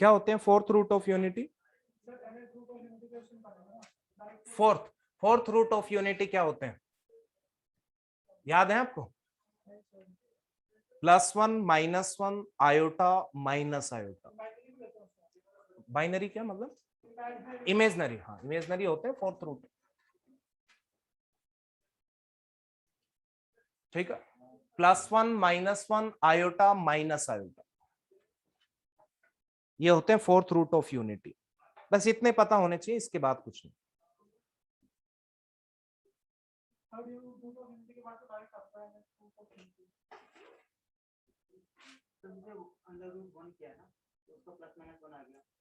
क्या होते हैं 4th root of unity? Fourth root of unity क्या होते हैं, याद है आपको? +1 -1 आयोटा माइनस आयोटा। बाइनरी क्या मतलब? इमेजनरी। हाँ इमेजनरी होते हैं 4th रूट। ठीक है, +1 -1 आयोटा माइनस आयोटा, ये होते हैं 4th रूट ऑफ यूनिटी। बस इतने पता होने चाहिए, इसके बाद कुछ नहीं।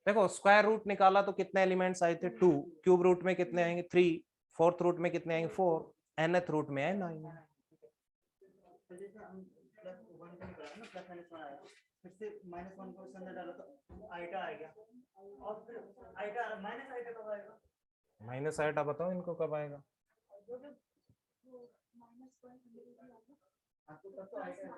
देखो स्क्वायर रूट निकाला तो कितने एलिमेंट्स आए थे 2, क्यूब रूट में कितने आएंगे 3, 4th रूट में कितने आएंगे 4, nth रूट में आए 9। फिर से -1 को इसके अंदर डालो तो आइटा आ गया, और फिर आइटा माइनस आइटा कब आएगा? माइनस आइटा बताओ इनको कब आएगा? आपको तब तो आइटा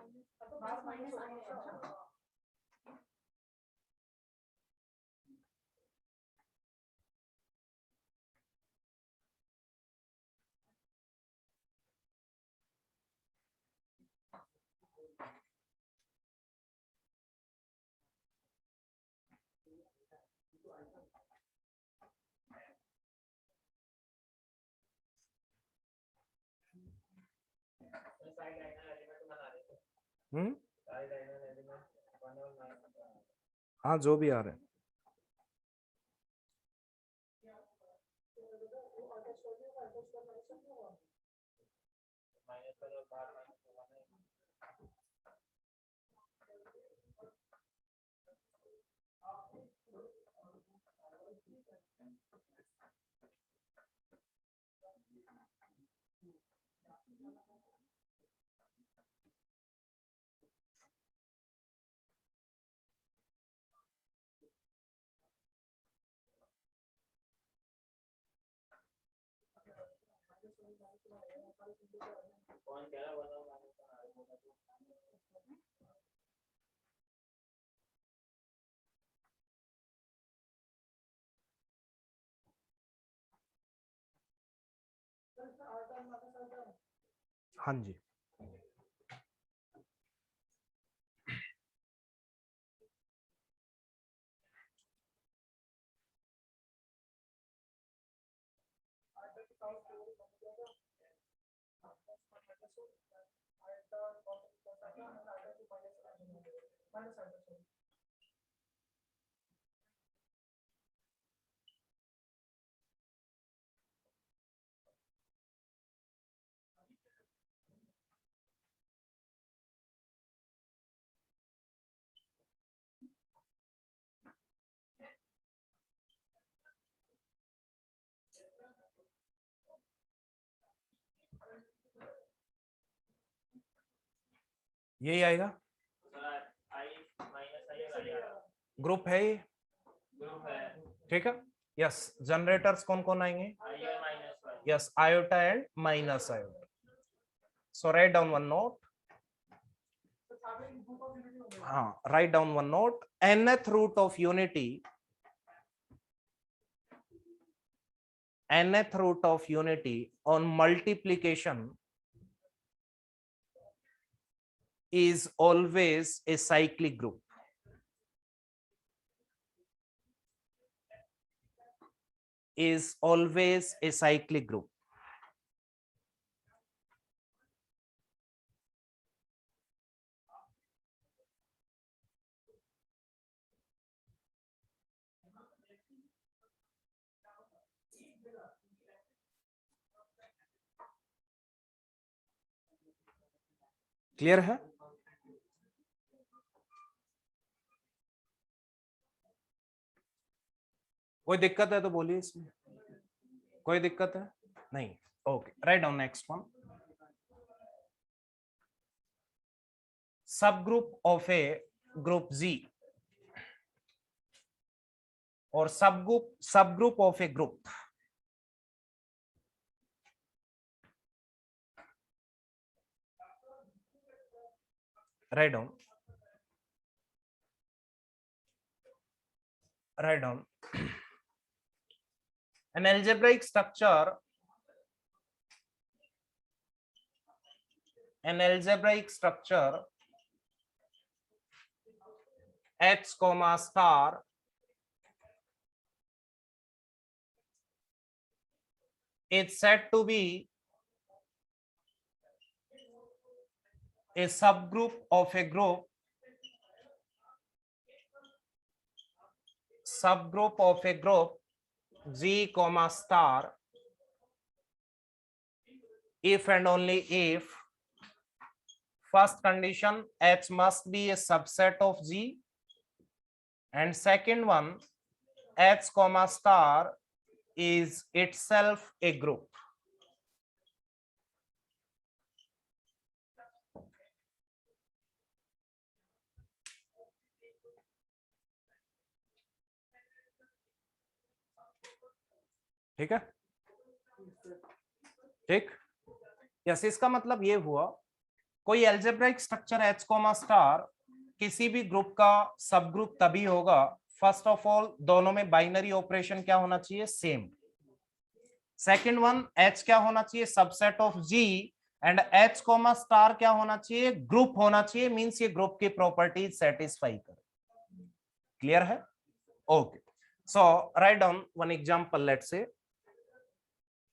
साइड लाइनर एलिमेंट बना रहे थे, हम्म, साइड लाइनर एलिमेंट 1 और -1 हाँ जो भी आ रहे हैं। -1 और बार -1 है। कौन कह रहा है 1 और -1 बना रहे हो? हाँ जी, यही आएगा। आई -i ग्रुप है ये, ग्रुप है, ठीक है। यस, जनरेटर्स कौन कौन आएंगे? आई और -1 yes, iota and minus iota. So write down one note, हाँ write down one note, nth root of unity, nth root of unity on multiplication is always a cyclic group. Is always a cyclic group. Clear है? कोई दिक्कत है तो बोलिए, इसमें कोई दिक्कत है नहीं? Okay, write down next one. Subgroup of a group G और subgroup of a group, write down an algebraic structure, H comma star is said to be a subgroup of a group G comma star if and only if first condition H must be a subset of G, and second one H comma star is itself a group. ठीक है, ठीक। Yes, इसका मतलब ये हुआ कोई algebraic structure H comma star किसी भी ग्रुप का सब ग्रुप तभी होगा, फर्स्ट ऑफ ऑल दोनों में बाइनरी ऑपरेशन क्या होना चाहिए, सेम। सेकंड वन, H क्या होना चाहिए, subset of G, and H comma star क्या होना चाहिए, ग्रुप होना चाहिए, मींस ये ग्रुप की प्रॉपर्टीज सेटिस्फाई करे। क्लियर है? Okay, so write down one example, let's say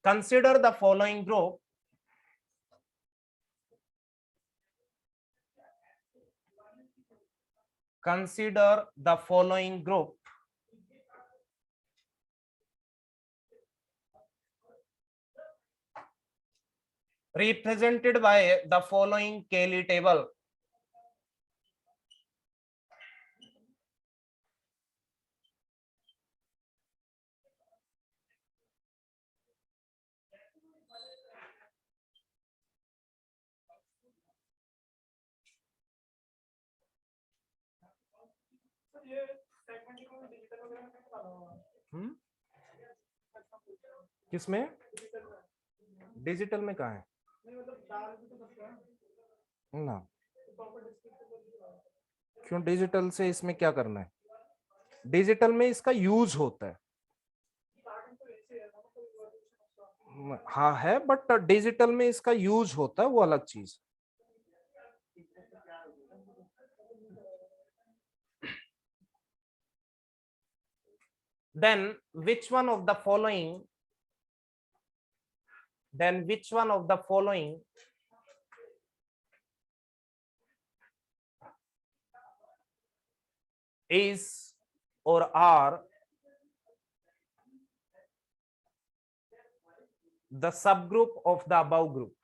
consider the following group. Consider the following group. Represented by the following Cayley table. ये सेगमेंटिंग में डिजिटल वगैरह में क्या डाला हुआ है? किसमें? डिजिटल में। डिजिटल में कहाँ है? नहीं मतलब डाल भी तो सकते हैं ना, प्रॉपर डिस्क्रिप्टिव। क्यों? डिजिटल से इसमें क्या करना है? डिजिटल में इसका यूज होता है, हाँ है, बट डिजिटल में इसका यूज होता है, वो अलग चीज। Then which one of the following is or are the subgroup of the above group?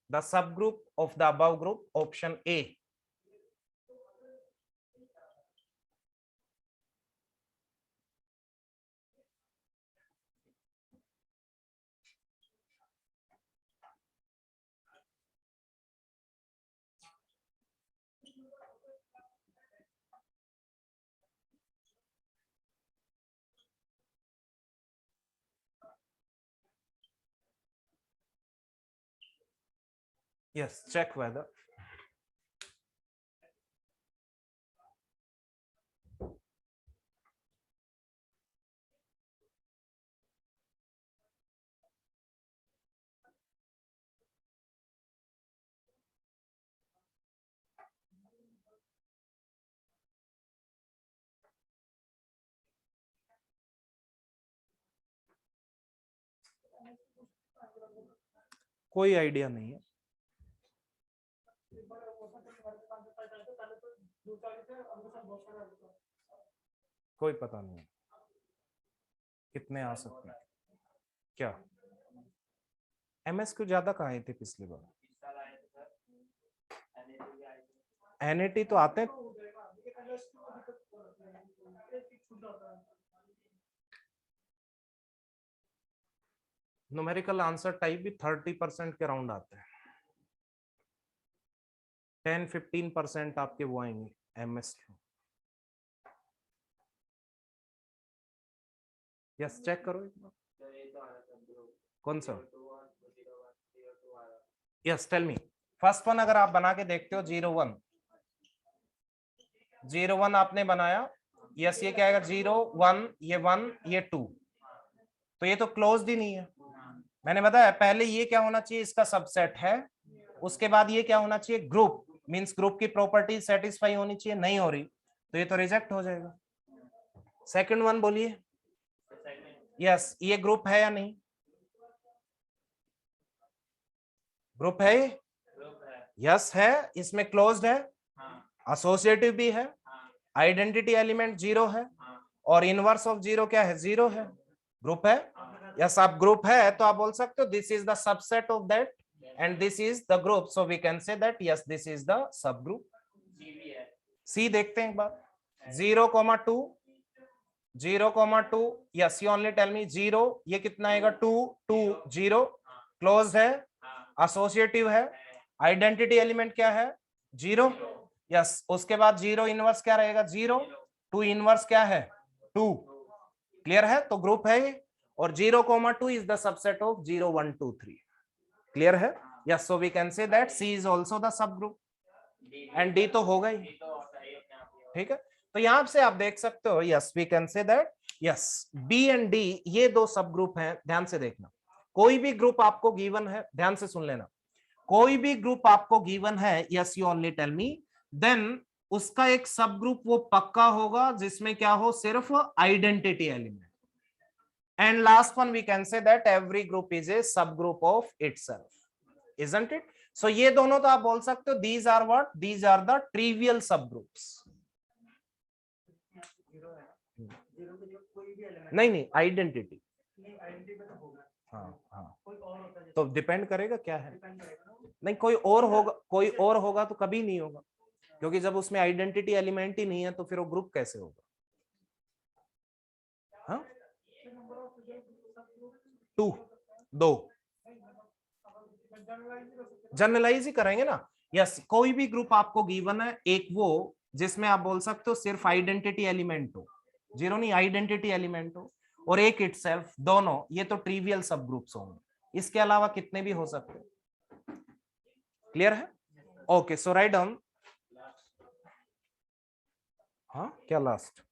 The subgroup of the above group, option A. Yes, check whether. कोई आइडिया नहीं है, कोई पता नहीं कितने आ सकते हैं। क्या MS को ज्यादा कहाँ आए थे पिछली बार? NAT तो आते हैं, न्यूमेरिकल आंसर टाइप भी 30% के राउंड आते हैं, 10-15% आपके वो आएंगे MS के। यस, चेक करो एक बार। कौन सा? Yes, tell me. First one अगर आप बना के देखते हो 0-1 आपने बनाया, यस, ये क्या आएगा? 0-1, ये 1, ये 2, तो ये तो क्लोज्ड ही नहीं है। मैंने बताया पहले ये क्या होना चाहिए, इसका सबसेट है, उसके बाद ये क्या होना चाहिए, ग्रुप, मींस ग्रुप की प्रॉपर्टी सेटिस्फाई होनी चाहिए, नहीं हो रही तो ये तो रिजेक्ट हो जाएगा। सेकंड वन बोलिए। यस, ये ग्रुप है या नहीं? ग्रुप है, यस है, इसमें क्लोज्ड है, एसोसिएटिव भी है, आइडेंटिटी एलिमेंट 0 है, और इनवर्स ऑफ 0 क्या है? 0 है, ग्रुप है। यस, आप ग्रुप है तो आप बोल सकते हो this is the subset of that and this is the group, so we can say that yes this is the सब ग्रुप। सी देखते हैं एक बार। 0,2, 0,2, yes, you only tell me 0, ये कितना आएगा? 2, 2, 0, क्लोज्ड है, एसोसिएटिव है, आइडेंटिटी एलिमेंट क्या है? 0, यस, उसके बाद 0 इनवर्स क्या रहेगा? 0, 2 इनवर्स क्या है? 2, क्लियर है? तो ग्रुप है ये, और 0,2 is the subset of 0, 1, 2, 3. Clear है? Yes, so we can say that C is also the सब ग्रुप, एंड डी तो होगा ही. ठीक है, तो यहां से आप देख सकते हो, yes we can say that yes b and d ये दो सब ग्रुप हैं. ध्यान से देखना, कोई भी ग्रुप आपको गिवन है, ध्यान से सुन लेना, कोई भी ग्रुप आपको गिवन है, yes you only tell me, then उसका एक सब ग्रुप वो पक्का होगा जिसमें क्या हो, सिर्फ identity element. And last one we can say that every group is a subgroup of itself, isn't it? So ये दोनों तो आप बोल सकते हो these are what, these are the trivial subgroups. Zero के जो कोई भी एलिमेंट नहीं, आइडेंटिटी. नहीं, आइडेंटिटी तो होगा, हाँ, कोई और होता है तो डिपेंड करेगा क्या है. डिपेंड करेगा ना। नहीं, कोई और होगा तो कभी नहीं होगा, क्योंकि जब उसमें आइडेंटिटी एलिमेंट ही नहीं है तो फिर वो ग्रुप कैसे होगा? हाँ, 2, 2 जनरलाइज ही करेंगे ना. यस, कोई भी ग्रुप आपको गिवन है, एक वो जिसमें आप बोल सकते हो सिर्फ आइडेंटिटी एलिमेंट हो, जीरो नहीं आइडेंटिटी एलिमेंट हो, और एक इटसेल्फ, दोनों ये तो ट्रिवियल सब ग्रुप्स होंगे. इसके अलावा कितने भी हो सकते हैं. क्लियर है? ओके, सो राइट डाउन. हाँ, क्या लास्ट?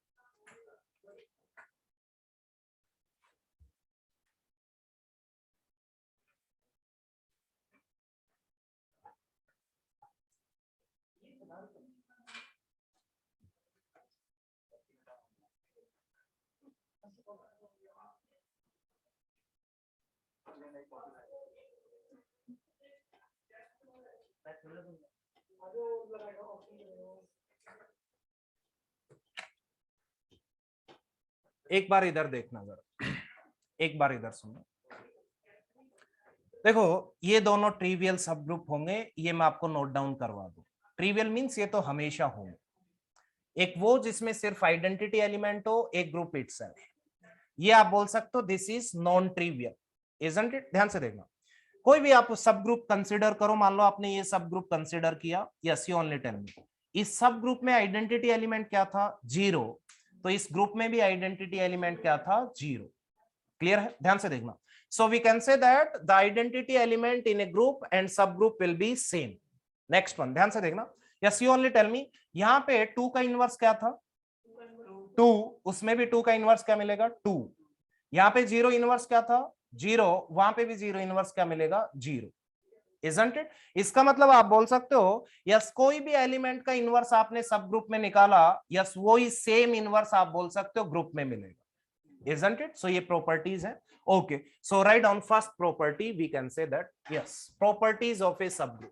एक बार इधर देखना जरा, एक बार इधर सुनो. देखो, ये दोनों ट्रिवियल सब ग्रुप होंगे, ये मैं आपको नोट डाउन करवा दूं. ट्रिवियल मींस ये तो हमेशा होंगे. एक वो जिसमें सिर्फ आइडेंटिटी एलिमेंट हो, एक ग्रुप इटसेल्फ, ये आप बोल सकते हो this is non trivial, isn't it? ध्यान से देखना, कोई भी आप सब ग्रुप कंसीडर करो, मान लो आपने ये सब ग्रुप कंसीडर किया, yes you only tell me, इस सब ग्रुप में आइडेंटिटी एलिमेंट क्या था, 0, तो इस ग्रुप में भी आइडेंटिटी एलिमेंट क्या था, 0. क्लियर है? ध्यान से देखना. So we can say that the identity element in a group and subgroup will be same. Next one, ध्यान से देखना, yes you only tell me, यहां पे 2 का इनवर्स क्या था, 2, उसमें भी 2 का इनवर्स क्या मिलेगा, 2. यहाँ पे 0 इनवर्स क्या था, 0, वहां पे भी 0 इनवर्स क्या मिलेगा, 0. Isn't it? इसका मतलब आप बोल सकते हो यस कोई भी एलिमेंट का इनवर्स आपने सब ग्रुप में निकाला, यस वो ही सेम इनवर्स आप बोल सकते हो ग्रुप में मिलेगा. Isn't it? So ये properties है. Okay, so write down first property. We can say that yes, properties of a subgroup.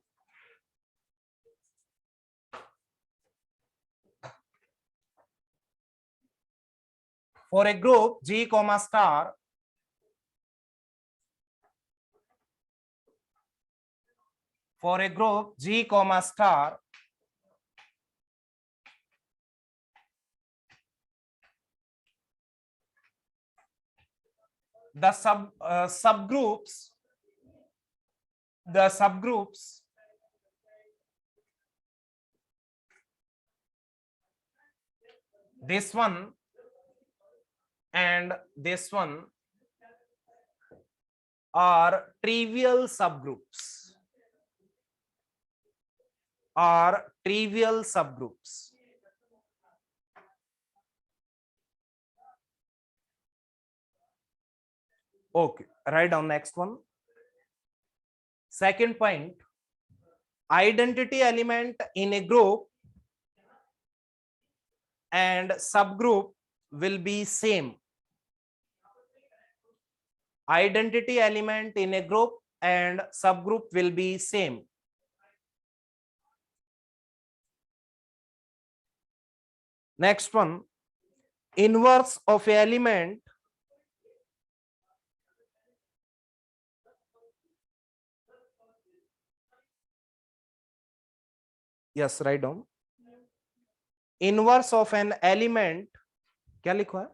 For a group G comma star, for a group G comma star, the subgroups, this one and this one are trivial subgroups, Okay, write down next one. Second point, identity element in a group and subgroup will be same. Identity element in a group and subgroup will be same. Next one, inverse of element yes, write down. Inverse of an element, क्या लिखा है?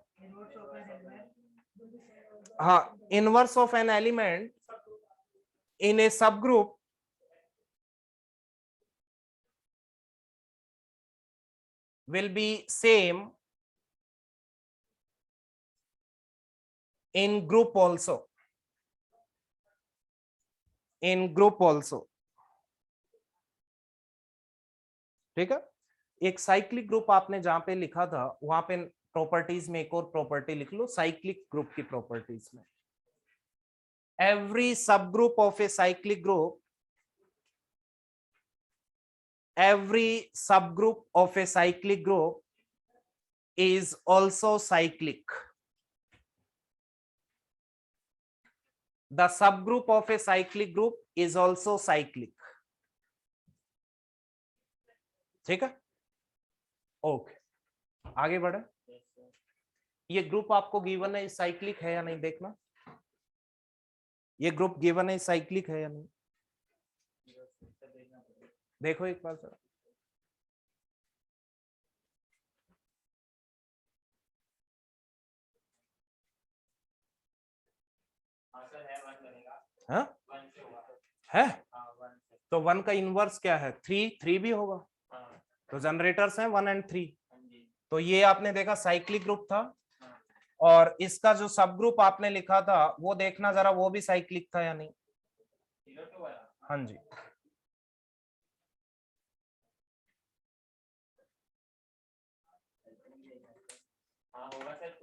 हाँ, inverse of an element in a subgroup will be same in group also, in group also, ठीक है। एक cyclic group आपने जहां पे लिखा था वहां पे प्रॉपर्टीज में एक और प्रॉपर्टी लिख लो साइक्लिक ग्रुप की प्रॉपर्टीज में, every subgroup of a cyclic group, every subgroup of a cyclic group is also cyclic. The subgroup of a cyclic group is also cyclic. ठीक है, ओके आगे बढ़े। ये ग्रुप आपको गिवन है, साइक्लिक है या नहीं देखना, ये ग्रुप गिवन है, साइक्लिक है या नहीं, देखो एक बार जरा। हाँ है, तो 1 का इनवर्स क्या है, 3 भी होगा, तो जनरेटर्स हैं 1 और 3, तो ये आपने देखा साइक्लिक ग्रुप था, और इसका जो सब ग्रुप आपने लिखा था वो देखना जरा, वो भी साइक्लिक था या नहीं। हाँ जी,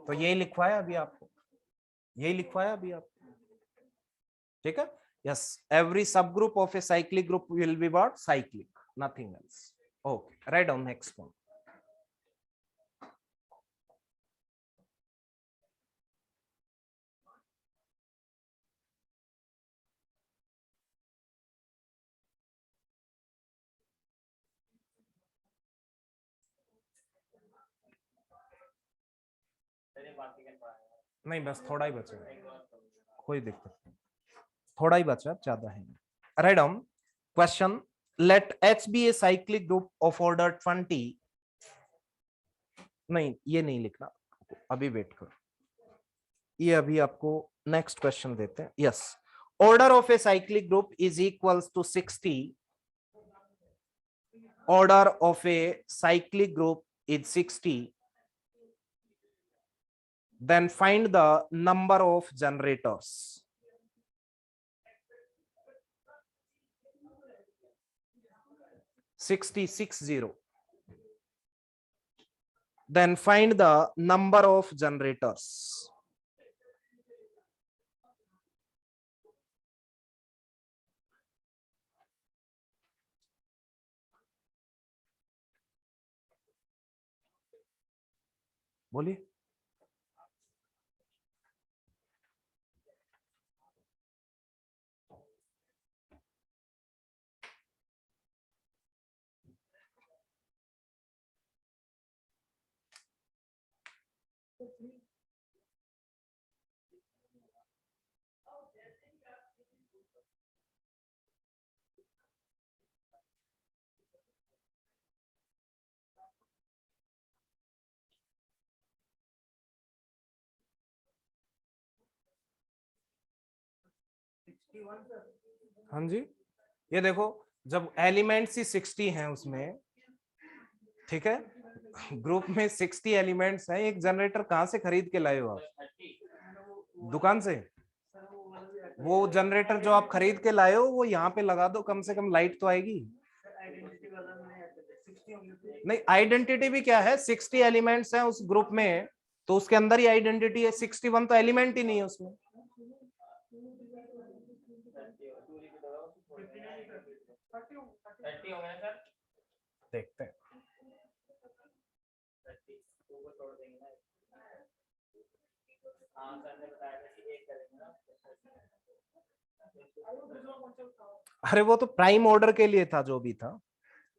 तो यही लिखवाया अभी आपको, यही लिखवाया अभी आपको, ठीक है। यस, एवरी सब group of a cyclic group will be what, cyclic, nothing else. Okay, write down next one. नहीं बस थोड़ा ही बचा, कोई दिक्कत नहीं, थोड़ा ही बचा, ज्यादा है। Write down question, let H be a cyclic group of order 20, नहीं ये नहीं लिखना, अभी वेट करो, ये अभी आपको नेक्स्ट क्वेश्चन देते हैं। Yes, order of a cyclic group is equals to 60, order of a cyclic group is 60, then find the number of generators. Six zero. Then find the number of generators. बोलिए। हाँ जी, ये देखो जब elements ही 60 हैं उसमें, ठीक है, ग्रुप में 60 एलिमेंट्स हैं, एक जनरेटर कहां से खरीद के लाए हो आप, दुकान से। वो जनरेटर जो आप खरीद के लाए हो वो यहाँ पे लगा दो, कम से कम लाइट तो आएगी। नहीं, आइडेंटिटी भी क्या है, 60 एलिमेंट्स हैं उस ग्रुप में, तो उसके अंदर ही आइडेंटिटी है, 61 तो एलिमेंट ही नहीं है उसमें। देखते हैं, अरे वो तो प्राइम ऑर्डर के लिए था जो भी था,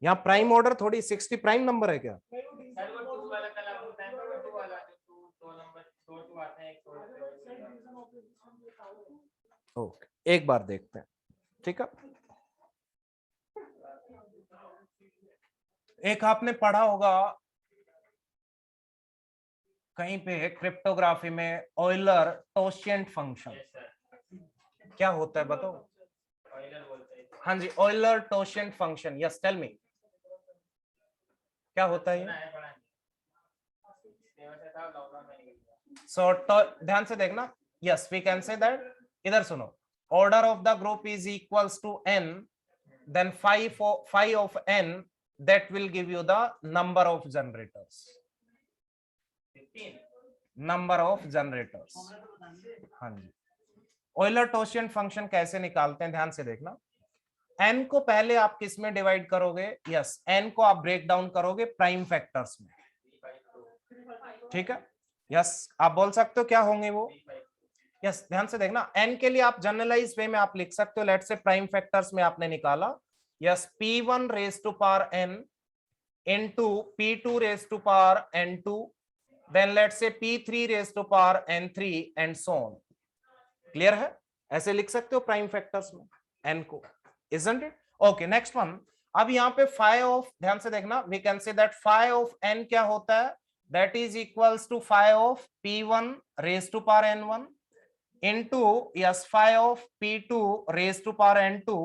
यहाँ प्राइम ऑर्डर थोड़ी 60 प्राइम नंबर है क्या। ओके, एक बार देखते हैं, ठीक है। एक आपने पढ़ा होगा कहीं पे क्रिप्टोग्राफी में, ऑयलर टोशिएंट फंक्शन, क्या होता है बताओ। हाँ जी, Euler totient function, yes tell me, क्या होता है ये। सो ध्यान से देखना, yes we can say that, इधर सुनो, order of the group is equals to n, then phi of n, that will give you the number of generators, 15 number of generators। हाँ जी, ऑयलर टोशियन फंक्शन कैसे निकालते हैं ध्यान से देखना। n को पहले आप किस में डिवाइड करोगे, यस n को आप ब्रेक डाउन करोगे प्राइम फैक्टर्स में, ठीक है, यस आप बोल सकते हो क्या होंगे वो, यस ध्यान से देखना, n के लिए आप जनरलाइज वे में आप लिख सकते हो, लेट से प्राइम फैक्टर्स में आपने निकाला, yes p1 raise to power n into p2 raise to power n2, then let's say p3 raise to power n3 and so on। Clear है, ऐसे लिख सकते हो प्राइम फैक्टर्स में n को, isn't it? Okay, next one। अब यहाँ पे phi of, ध्यान से देखना, we can say that phi of n क्या होता है, that is equals to phi of p1 raised to power n1 into yes phi of p2 raised to power n2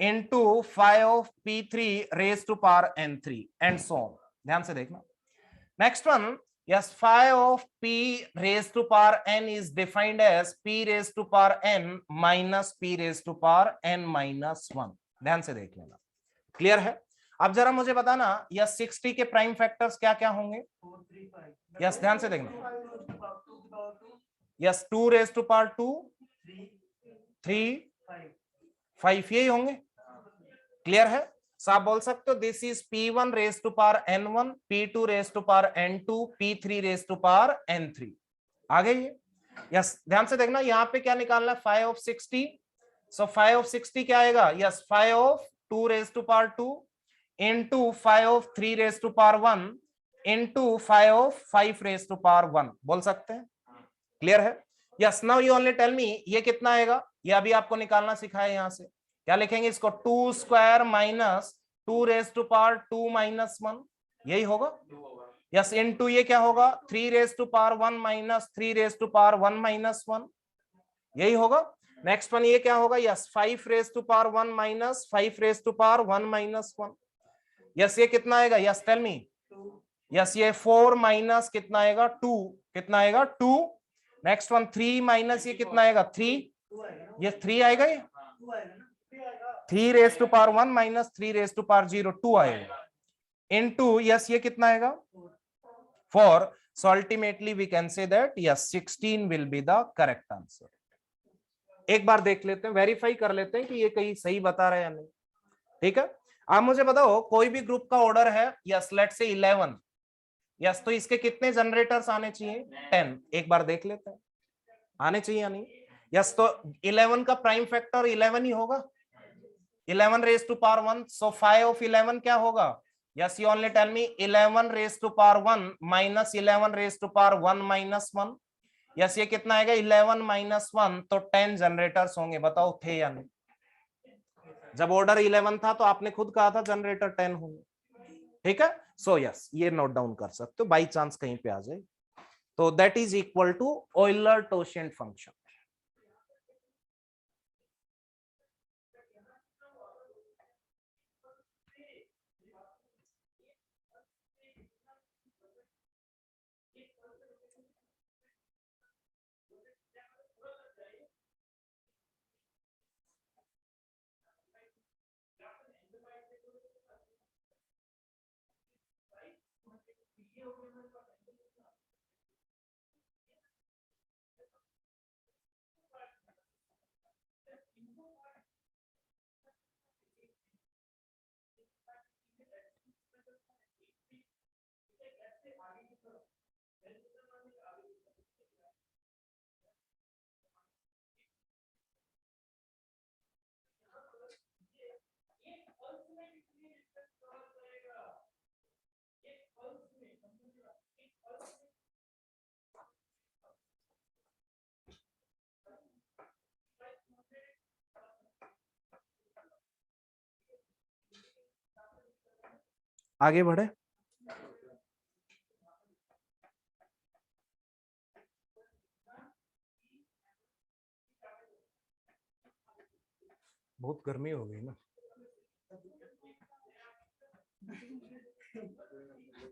into phi of p3 raised to power n3 and so on। ध्यान से देखना, next one, yes phi of p raised to power n is defined as p raised to power n minus p raised to power n minus 1। ध्यान से देख लेना, clear है। अब जरा मुझे बताना यस 60 के प्राइम फैक्टर्स क्या क्या होंगे, 4 3 5 यस ध्यान से देखना, 2 power 2 yes 2 raise to power 2 3 3 5 5 यही होंगे, क्लियर है। सो आप बोल सकते हो this is p1 raise to power n1, p2 raise to power n2, p3 raise to power n3। आगे ये यस ध्यान से देखना, यहाँ पे क्या निकालना है, phi of 60। So phi of 60 क्या आएगा, yes phi of 2 raise to power 2 into phi of 3 raise to power 1 into phi of 5 raise to power 1 बोल सकते हैं, क्लियर है। Yes now you only tell me ये कितना आएगा, ये अभी आपको निकालना सिखाया, यहां से क्या लिखेंगे इसको, 2 square minus 2 raise to power 2 minus 1, यही होगा। यस इनटू ये क्या होगा, 3 raise to power 1 minus 3 raise to power 1 minus 1, यही होगा। नेक्स्ट वन ये क्या होगा, yes 5 raise to power 1 minus 5 raise to power 1 minus 1, yes ये कितना आएगा, यस टेल मी, यस ये 4 माइनस कितना आएगा 2, कितना आएगा 2। नेक्स्ट वन 3 माइनस ये कितना आएगा 3, ये 3 आएगा, ये 3 raise to power 1 minus 3 raise to power 0 2 आएगा, इनटू यस ये कितना आएगा 4। So ultimately we can say that yes 16 will be the correct answer. एक बार देख लेते हैं, वेरीफाई कर लेते हैं कि ये कहीं सही बता रहा है या नहीं, ठीक है। आप मुझे बताओ कोई भी ग्रुप का ऑर्डर है यस लेट से 11, यस तो इसके कितने जनरेटर्स आने चाहिए 10, एक बार देख लेते हैं आने चाहिए या नहीं। यस तो 11 का प्राइम फैक्टर 11 ही होगा, 11 raise to power 1, so phi of 11 क्या होगा, yes you only tell me 11 raise to power 1 minus 11 raise to power 1 minus 1, yes ये कितना आएगा 11 माइनस 1, तो 10 जनरेटर्स होंगे, बताओ थे या नहीं। जब ऑर्डर 11 था तो आपने खुद कहा था जनरेटर 10 होंगे, ठीक है। सो यस ये नोट डाउन कर सकते हो, बाई चांस कहीं पे आ जाए तो that is equal to Euler टोशियन फंक्शन। आगे बढ़े, बहुत गर्मी हो गई ना,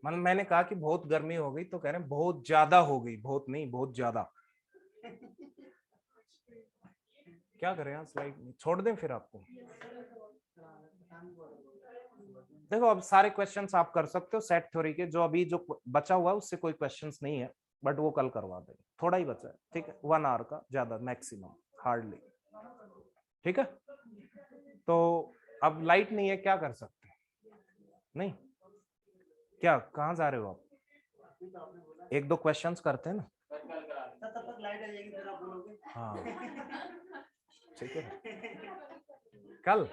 मतलब मैंने कहा कि बहुत गर्मी हो गई तो कह रहे हैं बहुत ज्यादा हो गई, बहुत नहीं बहुत ज्यादा। क्या करें यार, स्लाइड छोड़ दें फिर आपको। देखो अब सारे क्वेश्चंस आप कर सकते हो सेट थ्योरी के, जो अभी जो बचा हुआ है उससे कोई क्वेश्चंस नहीं है, बट वो कल करवा देंगे, थोड़ा ही बचा है, ठीक है, 1 आवर का, ज्यादा मैक्सिमम, हार्डली, ठीक है। तो अब लाइट नहीं है, क्या कर सकते हैं? नहीं, क्या कहाँ जा रहे हो आप? एक दो क्वेश्चंस करते हैं ना। तब तक लाइट आ जाएगी फिर आप बोलोगे। हाँ ठीक है, कल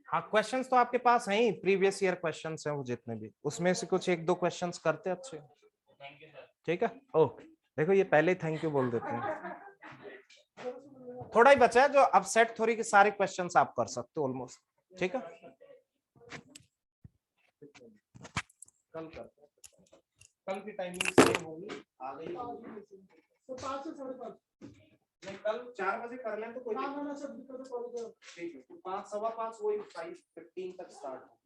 हाँ क्वेश्चंस तो आपके पास हैं ही, प्रीवियस ईयर क्वेश्चंस हैं वो जितने भी, उसमें से कुछ एक दो क्वेश्चंस करते अच्छे, थैंक यू सर। ठीक है। ओके, देखो ये पहले थैंक यू बोल देते हैं। थोड़ा ही बचा है, जो अब सेट थ्योरी के सारे क्वेश्चंस आप कर सकते हो ऑलमोस्ट, ठीक है। कल करते हैं, कल की टाइमिंग सेम होगी, आगे ही तो 5 से 5:30। नहीं, कल 4 बजे कर लें तो कोई हाँ, सब दिक्कत है कॉलेज। ठीक है, तो 5 सवा 5 वही 5:15 तक स्टार्ट